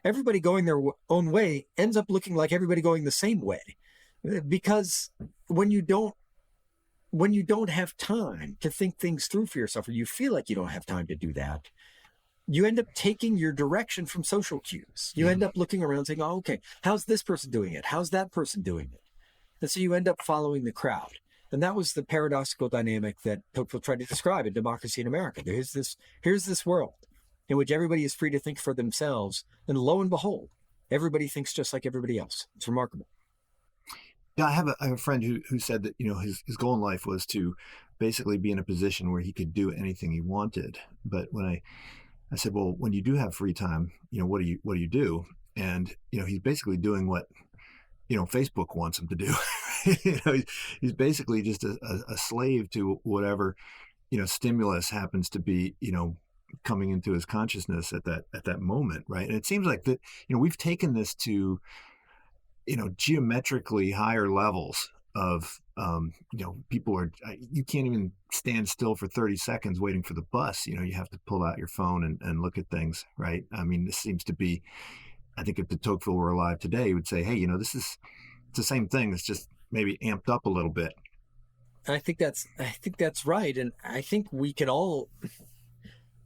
Everybody going their own way ends up looking like everybody going the same way, because when you don't have time to think things through for yourself, or you feel like you don't have time to do that, you end up taking your direction from social cues. You end up looking around saying, oh, okay, how's this person doing it? How's that person doing it? And so you end up following the crowd. And that was the paradoxical dynamic that Tocqueville tried to describe in Democracy in America. Here's this world in which everybody is free to think for themselves. And lo and behold, everybody thinks just like everybody else. It's remarkable. Yeah, I have a friend who said that, his goal in life was to basically be in a position where he could do anything he wanted. But when I said, well, when you do have free time, what do you do? And, he's basically doing what, Facebook wants him to do. He's basically just a slave to whatever, stimulus happens to be, coming into his consciousness at that moment. Right. And it seems like that, we've taken this to, geometrically higher levels of, people you can't even stand still for 30 seconds waiting for the bus. You have to pull out your phone and look at things. Right. I mean, this seems to be, I think if the Tocqueville were alive today, he would say, hey, it's the same thing. It's just maybe amped up a little bit. I think that's right. And I think we can all,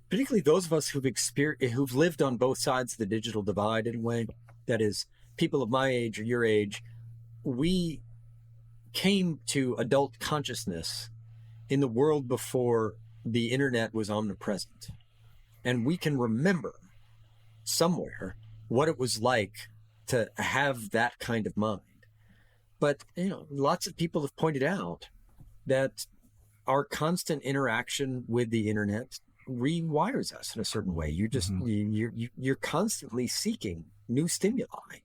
particularly those of us who've lived on both sides of the digital divide in a way, that is, people of my age or your age, we came to adult consciousness in the world before the internet was omnipresent. And we can remember somewhere what it was like to have that kind of mind. But, lots of people have pointed out that our constant interaction with the internet rewires us in a certain way. You just, you're constantly seeking new stimuli.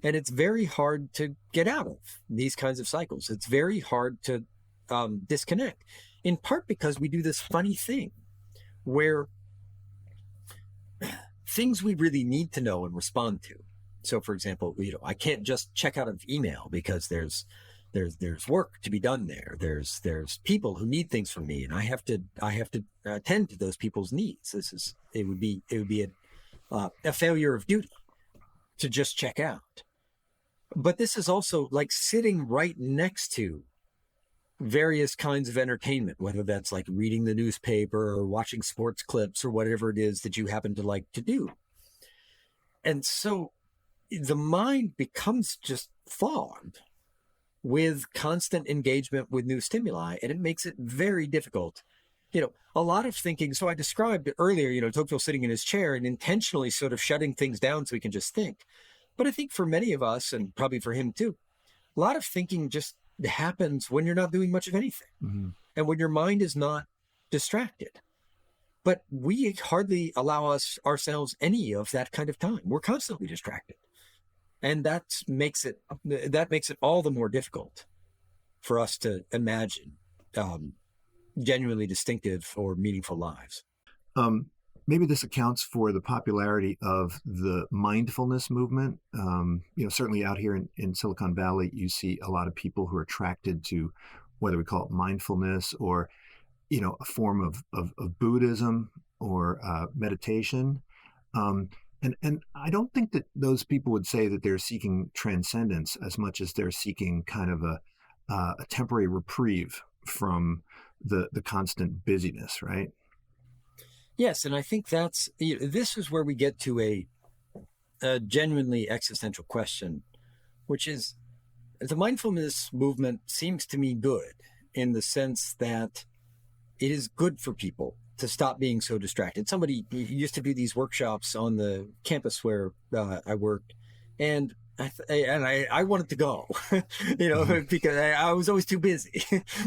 And it's very hard to get out of these kinds of cycles. It's very hard to disconnect, in part because we do this funny thing where things we really need to know and respond to. So, for example, I can't just check out of email because there's work to be done there. There's people who need things from me, and I have to attend to those people's needs. It would be a failure of duty to just check out. But this is also like sitting right next to various kinds of entertainment, whether that's like reading the newspaper or watching sports clips or whatever it is that you happen to like to do. And so the mind becomes just fogged with constant engagement with new stimuli, and it makes it very difficult. A lot of thinking. So I described earlier, Tocqueville sitting in his chair and intentionally sort of shutting things down so he can just think. But I think for many of us, and probably for him too, a lot of thinking just happens when you're not doing much of anything, and when your mind is not distracted. But we hardly allow ourselves any of that kind of time. We're constantly distracted, and that makes it all the more difficult for us to imagine genuinely distinctive or meaningful lives. Maybe this accounts for the popularity of the mindfulness movement. Certainly out here in Silicon Valley, you see a lot of people who are attracted to whether we call it mindfulness or, a form of Buddhism or meditation. And I don't think that those people would say that they're seeking transcendence as much as they're seeking kind of a temporary reprieve from the constant busyness, right? Yes, and I think this is where we get to a genuinely existential question, which is the mindfulness movement seems to me good in the sense that it is good for people to stop being so distracted. Somebody used to do these workshops on the campus where I worked, and I wanted to go, because I was always too busy.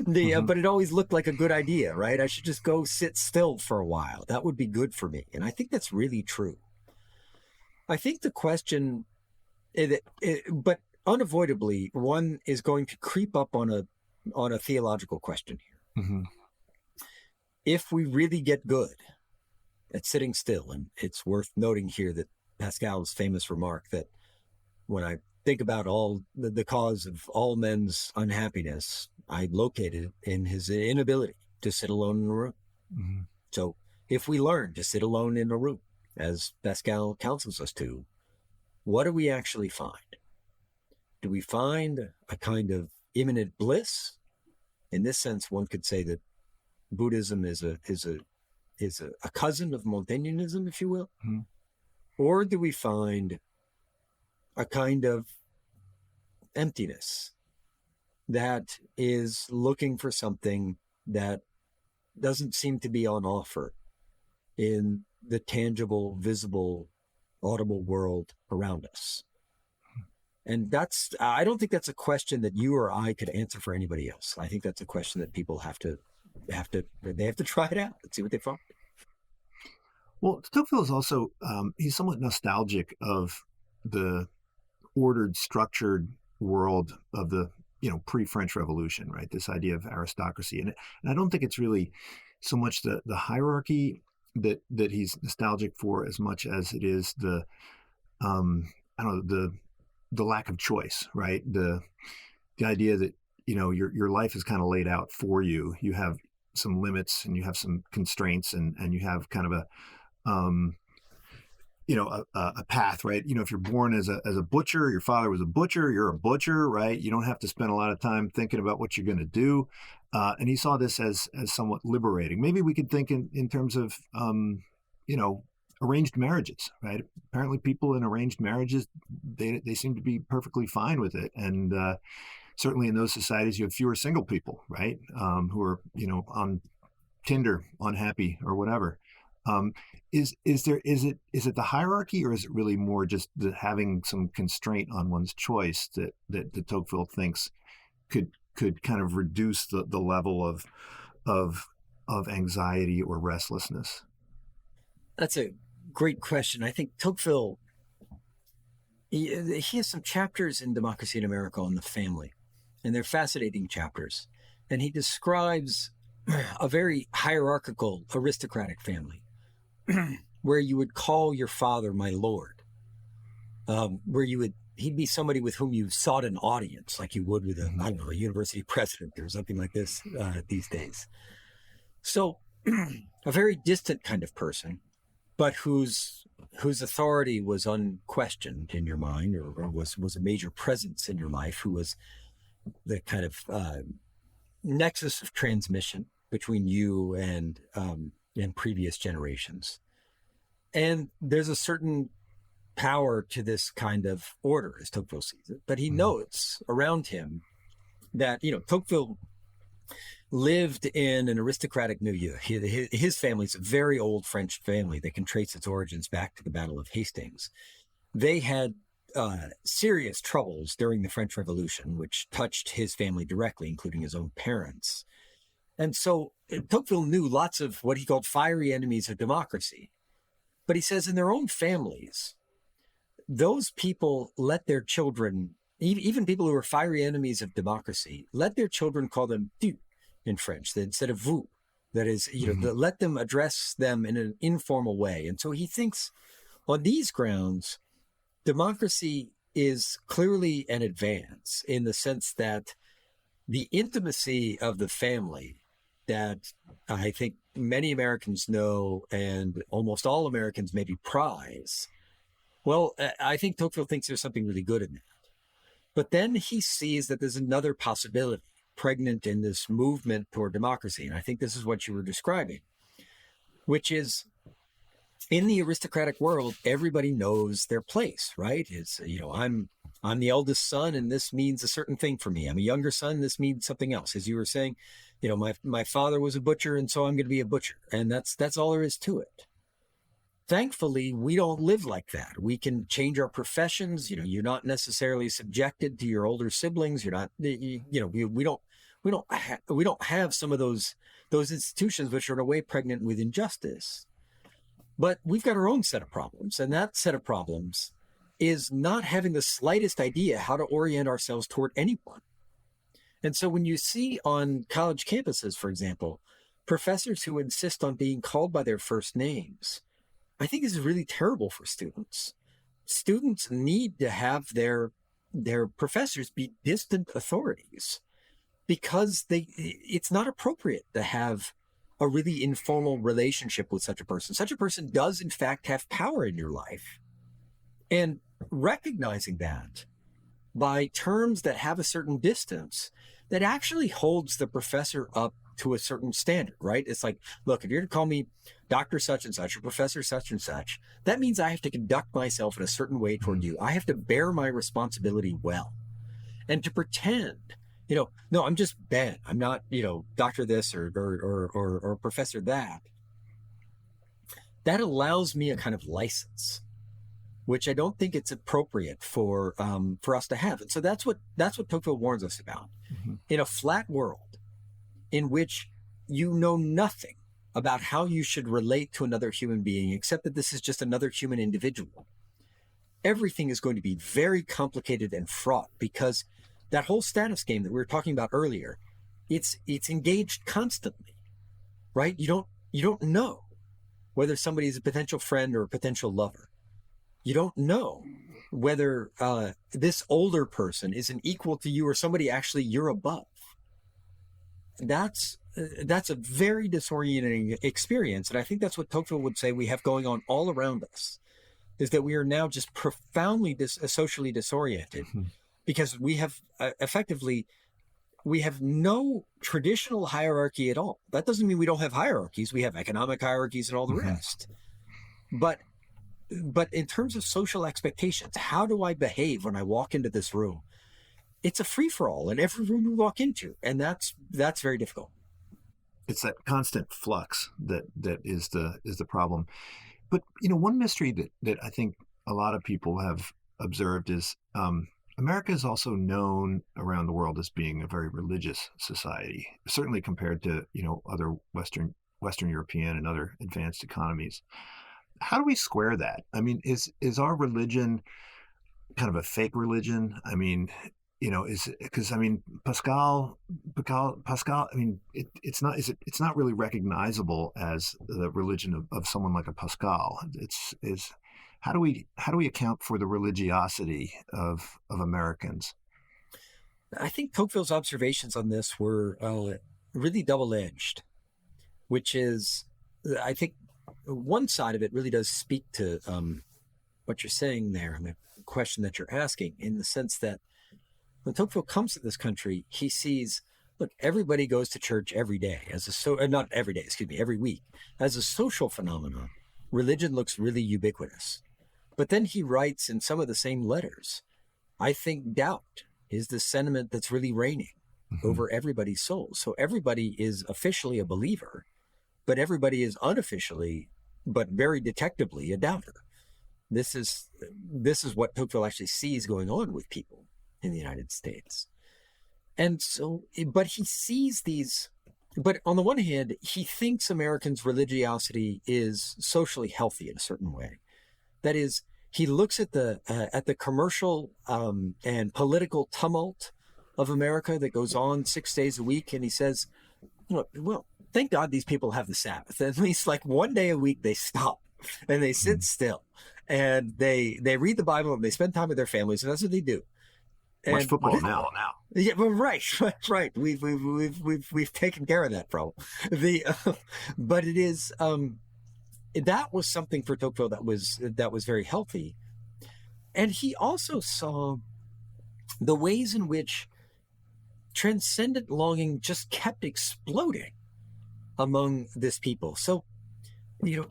But it always looked like a good idea, right? I should just go sit still for a while. That would be good for me. And I think that's really true. I think the question, but unavoidably, one is going to creep up on a theological question here. If we really get good at sitting still, and it's worth noting here that Pascal's famous remark that when I think about all the cause of all men's unhappiness, I locate it in his inability to sit alone in a room. So if we learn to sit alone in a room, as Pascal counsels us to, what do we actually find? Do we find a kind of immanent bliss? In this sense, one could say that Buddhism is a cousin of Montaigneism, if you will. Or do we find a kind of emptiness that is looking for something that doesn't seem to be on offer in the tangible, visible, audible world around us? And I don't think that's a question that you or I could answer for anybody else. I think that's a question that people have to try it out and see what they find. Well, Tocqueville is also, he's somewhat nostalgic of the ordered, structured world of the, pre-French Revolution, right? This idea of aristocracy. And I don't think it's really so much the hierarchy that he's nostalgic for as much as it is the lack of choice, right? The idea that, your life is kind of laid out for you. You have some limits and you have some constraints and you have kind of a path, right? If you're born as a butcher, your father was a butcher, you're a butcher, right? You don't have to spend a lot of time thinking about what you're going to do. And he saw this as somewhat liberating. Maybe we could think in terms of, arranged marriages, right? Apparently people in arranged marriages, they seem to be perfectly fine with it. And certainly in those societies, you have fewer single people, right? Who are, on Tinder, unhappy or whatever. Um, is it the hierarchy, or is it really more just having some constraint on one's choice that Tocqueville thinks could kind of reduce the level of of anxiety or restlessness? That's a great question. I think Tocqueville, he has some chapters in Democracy in America on the family, and they're fascinating chapters. And he describes a very hierarchical, aristocratic family where you would call your father my lord, where he'd be somebody with whom you sought an audience, like you would with a university president or something like this these days. So a very distant kind of person, but whose authority was unquestioned in your mind, or was a major presence in your life, who was the kind of nexus of transmission between you and previous generations. And there's a certain power to this kind of order, as Tocqueville sees it. But he notes around him that, Tocqueville lived in an aristocratic milieu. His family's a very old French family that can trace its origins back to the Battle of Hastings. They had serious troubles during the French Revolution, which touched his family directly, including his own parents. And so Tocqueville knew lots of what he called fiery enemies of democracy. But he says in their own families, those people let their children, even people who are fiery enemies of democracy, let their children call them tu in French instead of vous. That is, let them address them in an informal way. And so he thinks on these grounds, democracy is clearly an advance in the sense that the intimacy of the family that I think many Americans know and almost all Americans maybe prize. Well, I think Tocqueville thinks there's something really good in that. But then he sees that there's another possibility pregnant in this movement toward democracy. And I think this is what you were describing, which is in the aristocratic world, everybody knows their place, right? It's, I'm the eldest son, and this means a certain thing for me. I'm a younger son, this means something else. As you were saying, my father was a butcher, and so I'm going to be a butcher. And that's all there is to it. Thankfully, we don't live like that. We can change our professions. You're not necessarily subjected to your older siblings. You're not, we don't have some of those institutions which are in a way pregnant with injustice. But we've got our own set of problems, and that set of problems is not having the slightest idea how to orient ourselves toward anyone. And so when you see on college campuses, for example, professors who insist on being called by their first names, I think this is really terrible for students. Students need to have their professors be distant authorities because it's not appropriate to have a really informal relationship with such a person. Such a person does, in fact, have power in your life. And recognizing that by terms that have a certain distance, that actually holds the professor up to a certain standard, right? It's like, look, if you're to call me Dr. such and such or Professor such and such, that means I have to conduct myself in a certain way toward you. I have to bear my responsibility well. And to pretend, no, I'm just Ben. I'm not, Dr. this or Professor that. That allows me a kind of license, which I don't think it's appropriate for us to have. And so that's what Tocqueville warns us about. Mm-hmm. In a flat world in which you know nothing about how you should relate to another human being, except that this is just another human individual, everything is going to be very complicated and fraught because that whole status game that we were talking about earlier, it's engaged constantly, right? You don't know whether somebody is a potential friend or a potential lover. You don't know whether this older person is an equal to you or somebody actually you're above. That's a very disorienting experience. And I think that's what Tocqueville would say we have going on all around us, is that we are now just profoundly socially disoriented because we have we have no traditional hierarchy at all. That doesn't mean we don't have hierarchies. We have economic hierarchies and all the rest. But in terms of social expectations, how do I behave when I walk into this room? it's a free-for-all in every room we walk into, and that's very difficult. It's that constant flux that is the problem. But one mystery that I think a lot of people have observed is America is also known around the world as being a very religious society, certainly compared to other Western European and other advanced economies. How do we square that? I mean, is our religion kind of a fake religion? I mean, is because I mean Pascal. I mean, it's not really recognizable as the religion of someone like a Pascal. Is how do we account for the religiosity of Americans? I think Tocqueville's observations on this were really double-edged, which is, I think, one side of it really does speak to what you're saying there, and the question that you're asking, in the sense that when Tocqueville comes to this country, he sees, look, everybody goes to church every day not every day, every week. As a social phenomenon, religion looks really ubiquitous. But then he writes in some of the same letters, I think doubt is the sentiment that's really reigning over everybody's souls. So everybody is officially a believer, but everybody is unofficially, but very detectably, a doubter. This is what Tocqueville actually sees going on with people in the United States. And so, but he sees these, but on the one hand, he thinks Americans' religiosity is socially healthy in a certain way. That is, he looks at the commercial and political tumult of America that goes on 6 days a week, and he says, well, thank God these people have the Sabbath. At least like one day a week they stop and they sit still and they read the Bible and they spend time with their families, and that's what they do. Watch football now. Yeah, well, right. We've taken care of that problem. But it is that was something for Tocqueville that was very healthy, and he also saw the ways in which transcendent longing just kept exploding among this people. So,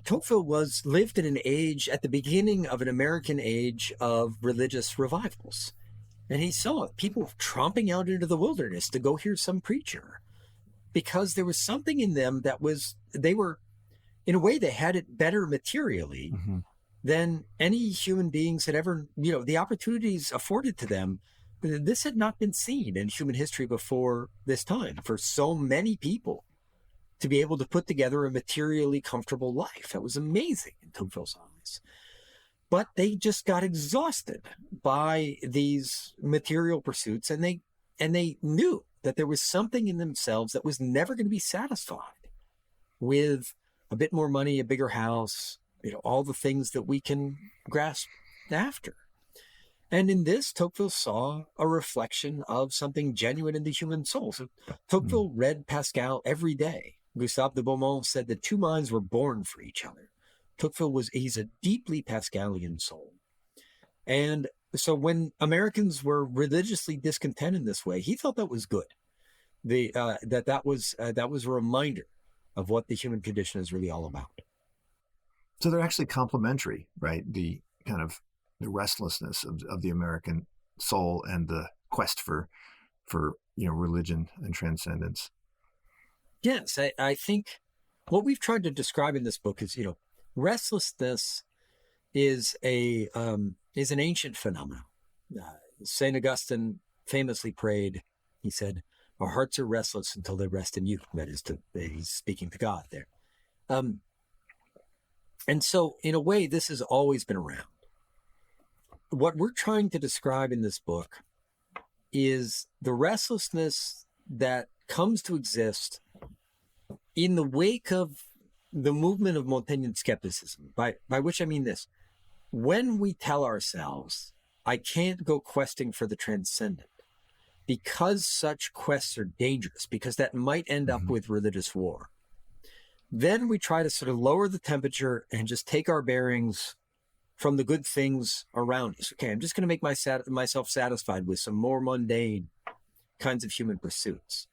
Tocqueville lived in an age at the beginning of an American age of religious revivals. And he saw people tromping out into the wilderness to go hear some preacher, because there was something in them they were, in a way, they had it better materially than any human beings had ever, the opportunities afforded to them. This had not been seen in human history before this time, for so many people to be able to put together a materially comfortable life. That was amazing in Tocqueville's eyes. But they just got exhausted by these material pursuits, and they knew that there was something in themselves that was never going to be satisfied with a bit more money, a bigger house, all the things that we can grasp after. And in this, Tocqueville saw a reflection of something genuine in the human soul. So Tocqueville read Pascal every day. Gustave de Beaumont said that two minds were born for each other. Tocqueville he's a deeply Pascalian soul. And so when Americans were religiously discontent in this way, he thought that was good. That was a reminder of what the human condition is really all about. So they're actually complementary, right? The kind of the restlessness of the American soul and the quest for religion and transcendence. Yes, I think what we've tried to describe in this book is, restlessness is an ancient phenomenon. St. Augustine famously prayed, he said, our hearts are restless until they rest in you. That is, he's speaking to God there. And so, in a way, this has always been around. What we're trying to describe in this book is the restlessness that comes to exist in the wake of the movement of Montaigne's skepticism, by which I mean this. When we tell ourselves, I can't go questing for the transcendent, because such quests are dangerous, because that might end up with religious war, then we try to sort of lower the temperature and just take our bearings from the good things around us. Okay, I'm just going to make myself satisfied with some more mundane kinds of human pursuits.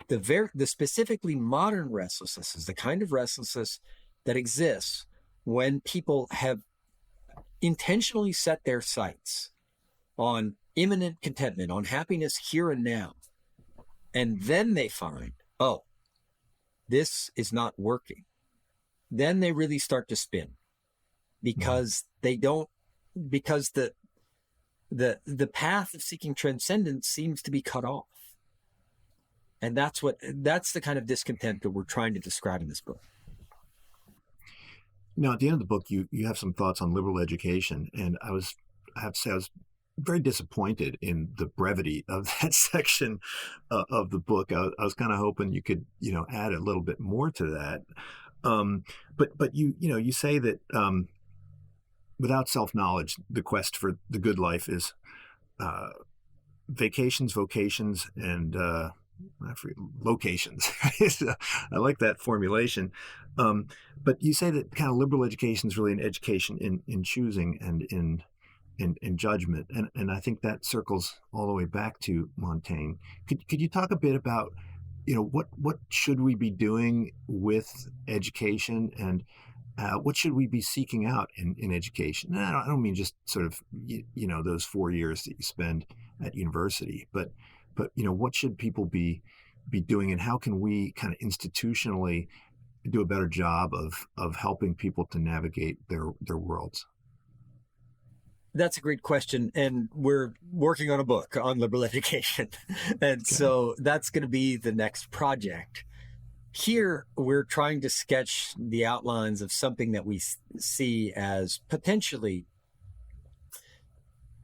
The specifically modern restlessness is the kind of restlessness that exists when people have intentionally set their sights on imminent contentment, on happiness here and now. And then they find, oh, this is not working. Then they really start to spin because because the path of seeking transcendence seems to be cut off. And that's the kind of discontent that we're trying to describe in this book. Now, at the end of the book, you have some thoughts on liberal education, and I have to say I was very disappointed in the brevity of that section of the book. I was kind of hoping you could, add a little bit more to that. But you say that without self-knowledge, the quest for the good life is vacations, vocations, and locations. I like that formulation. But you say that kind of liberal education is really an education in choosing and in judgment. And I think that circles all the way back to Montaigne. Could you talk a bit about, what should we be doing with education, and what should we be seeking out in education? And I don't mean just sort of, those 4 years that you spend at university, but what should people be doing, and how can we kind of institutionally do a better job of helping people to navigate their worlds? That's a great question. And we're working on a book on liberal education. And so that's going to be the next project. Here, we're trying to sketch the outlines of something that we see as potentially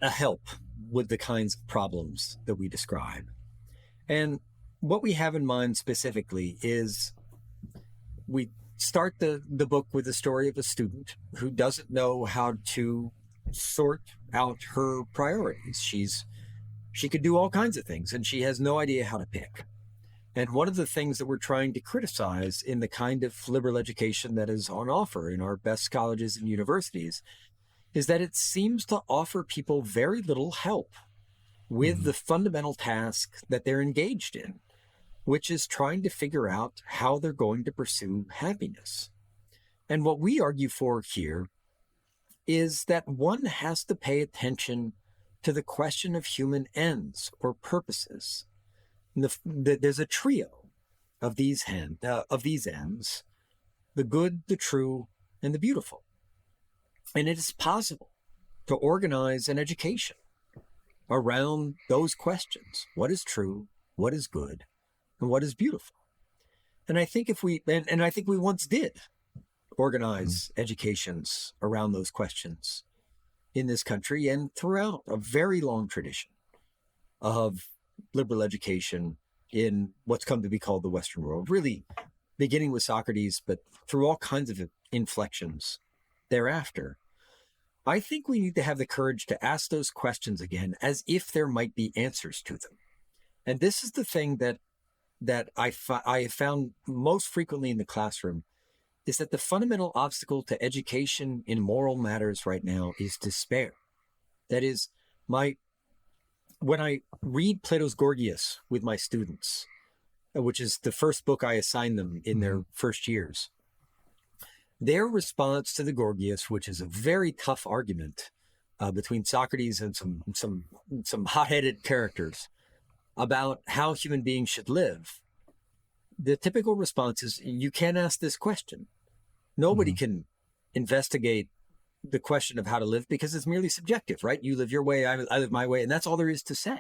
a help with the kinds of problems that we describe. And what we have in mind specifically is we start the book with the story of a student who doesn't know how to sort out her priorities. She could do all kinds of things, and she has no idea how to pick. And one of the things that we're trying to criticize in the kind of liberal education that is on offer in our best colleges and universities is that it seems to offer people very little help with the fundamental task that they're engaged in, which is trying to figure out how they're going to pursue happiness. And what we argue for here is that one has to pay attention to the question of human ends or purposes. There's a trio of these ends: the good, the true, and the beautiful. And it is possible to organize an education around those questions. What is true? What is good? And what is beautiful? And I think I think we once did organize educations around those questions in this country and throughout a very long tradition of liberal education in what's come to be called the Western world, really beginning with Socrates, but through all kinds of inflections thereafter. I think we need to have the courage to ask those questions again as if there might be answers to them. And this is the thing that I have found most frequently in the classroom, is that the fundamental obstacle to education in moral matters right now is despair. That is, when I read Plato's Gorgias with my students, which is the first book I assign them in their first years, their response to the Gorgias, which is a very tough argument between Socrates and some hot-headed characters about how human beings should live, the typical response is, you can't ask this question. Nobody can investigate the question of how to live because it's merely subjective, right? You live your way, I live my way, and that's all there is to say.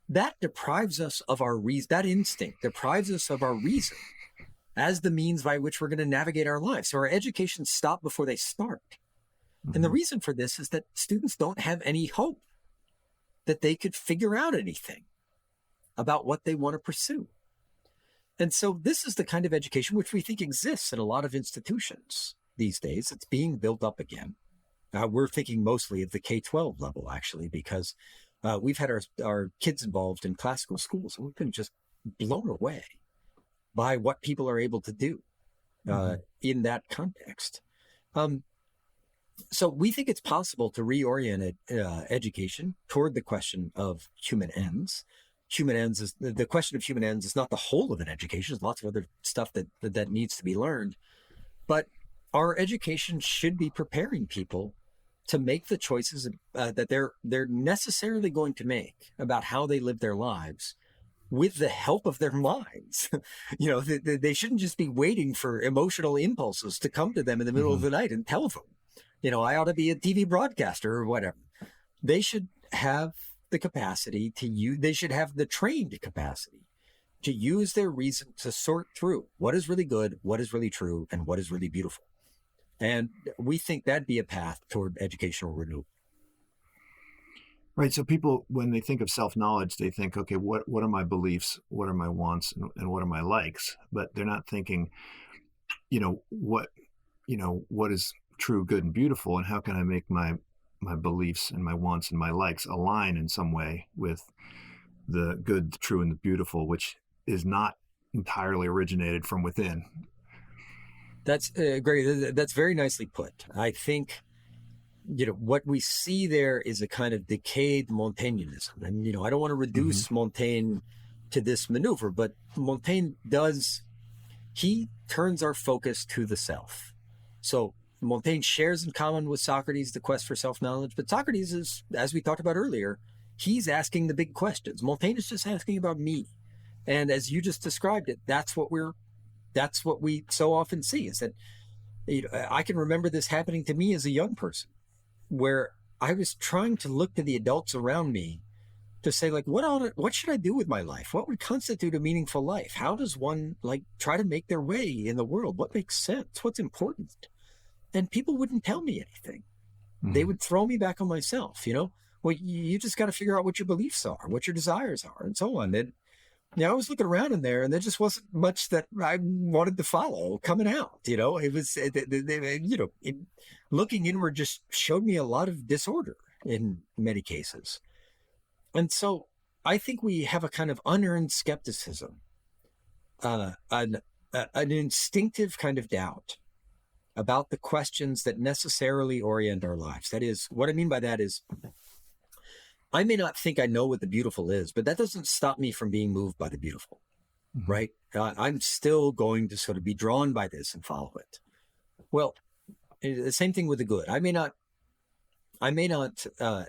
That deprives us of our reason. That instinct deprives us of our reason as the means by which we're going to navigate our lives. So our educations stop before they start. And the reason for this is that students don't have any hope that they could figure out anything about what they want to pursue. And so this is the kind of education which we think exists in a lot of institutions these days. It's being built up again. We're thinking mostly of the K-12 level, actually, because we've had our kids involved in classical schools, and we've been just blown away by what people are able to do in that context. So we think it's possible to reorient education toward the question of human ends. The question of human ends is not the whole of an education. There's lots of other stuff that needs to be learned. But our education should be preparing people to make the choices that they're necessarily going to make about how they live their lives with the help of their minds. They shouldn't just be waiting for emotional impulses to come to them in the middle of the night and tell them, I ought to be a TV broadcaster or whatever. They should have the capacity to use, they should have the trained capacity to use their reason to sort through what is really good, what is really true, and what is really beautiful. And we think that'd be a path toward educational renewal. Right. So people, when they think of self-knowledge, they think, okay, what are my beliefs? What are my wants? And what are my likes? But they're not thinking, what is true, good, and beautiful, and how can I make my beliefs and my wants and my likes align in some way with the good, the true, and the beautiful, which is not entirely originated from within. That's great. That's very nicely put. I think, what we see there is a kind of decayed Montaigneism. And, I don't want to reduce Montaigne to this maneuver, but Montaigne he turns our focus to the self. So Montaigne shares in common with Socrates the quest for self-knowledge, but Socrates is, as we talked about earlier, he's asking the big questions. Montaigne is just asking about me. And as you just described it, that's what we so often see, is that I can remember this happening to me as a young person, where I was trying to look to the adults around me to say, like, what should I do with my life? What would constitute a meaningful life? How does one try to make their way in the world? What makes sense? What's important? And people wouldn't tell me anything. They would throw me back on myself, well, you just got to figure out what your beliefs are, what your desires are, and so on. And I was looking around in there, and there just wasn't much that I wanted to follow coming out. It was, looking inward just showed me a lot of disorder in many cases. And so I think we have a kind of unearned skepticism, an instinctive kind of doubt about the questions that necessarily orient our lives. That is, what I mean by that is, I may not think I know what the beautiful is, but that doesn't stop me from being moved by the beautiful, right? I'm still going to sort of be drawn by this and follow it. Well, the same thing with the good. I may not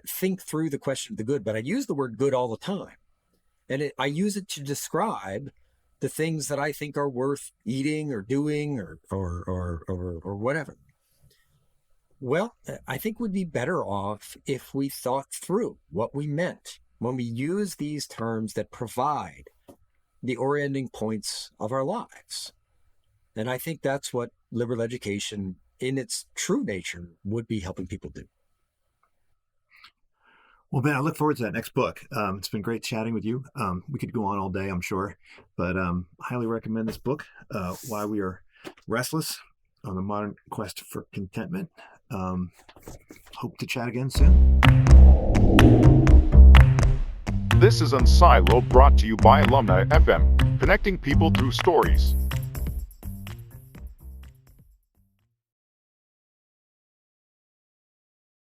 think through the question of the good, but I use the word good all the time. And I use it to describe the things that I think are worth eating or doing or whatever. Well, I think we'd be better off if we thought through what we meant when we use these terms that provide the orienting points of our lives. And I think that's what liberal education in its true nature would be helping people do. Well, Ben, I look forward to that next book. It's been great chatting with you. We could go on all day, I'm sure, but highly recommend this book, Why We Are Restless, on the Modern Quest for Contentment. Hope to chat again soon. This is Unsilo, brought to you by Alumni FM, connecting people through stories.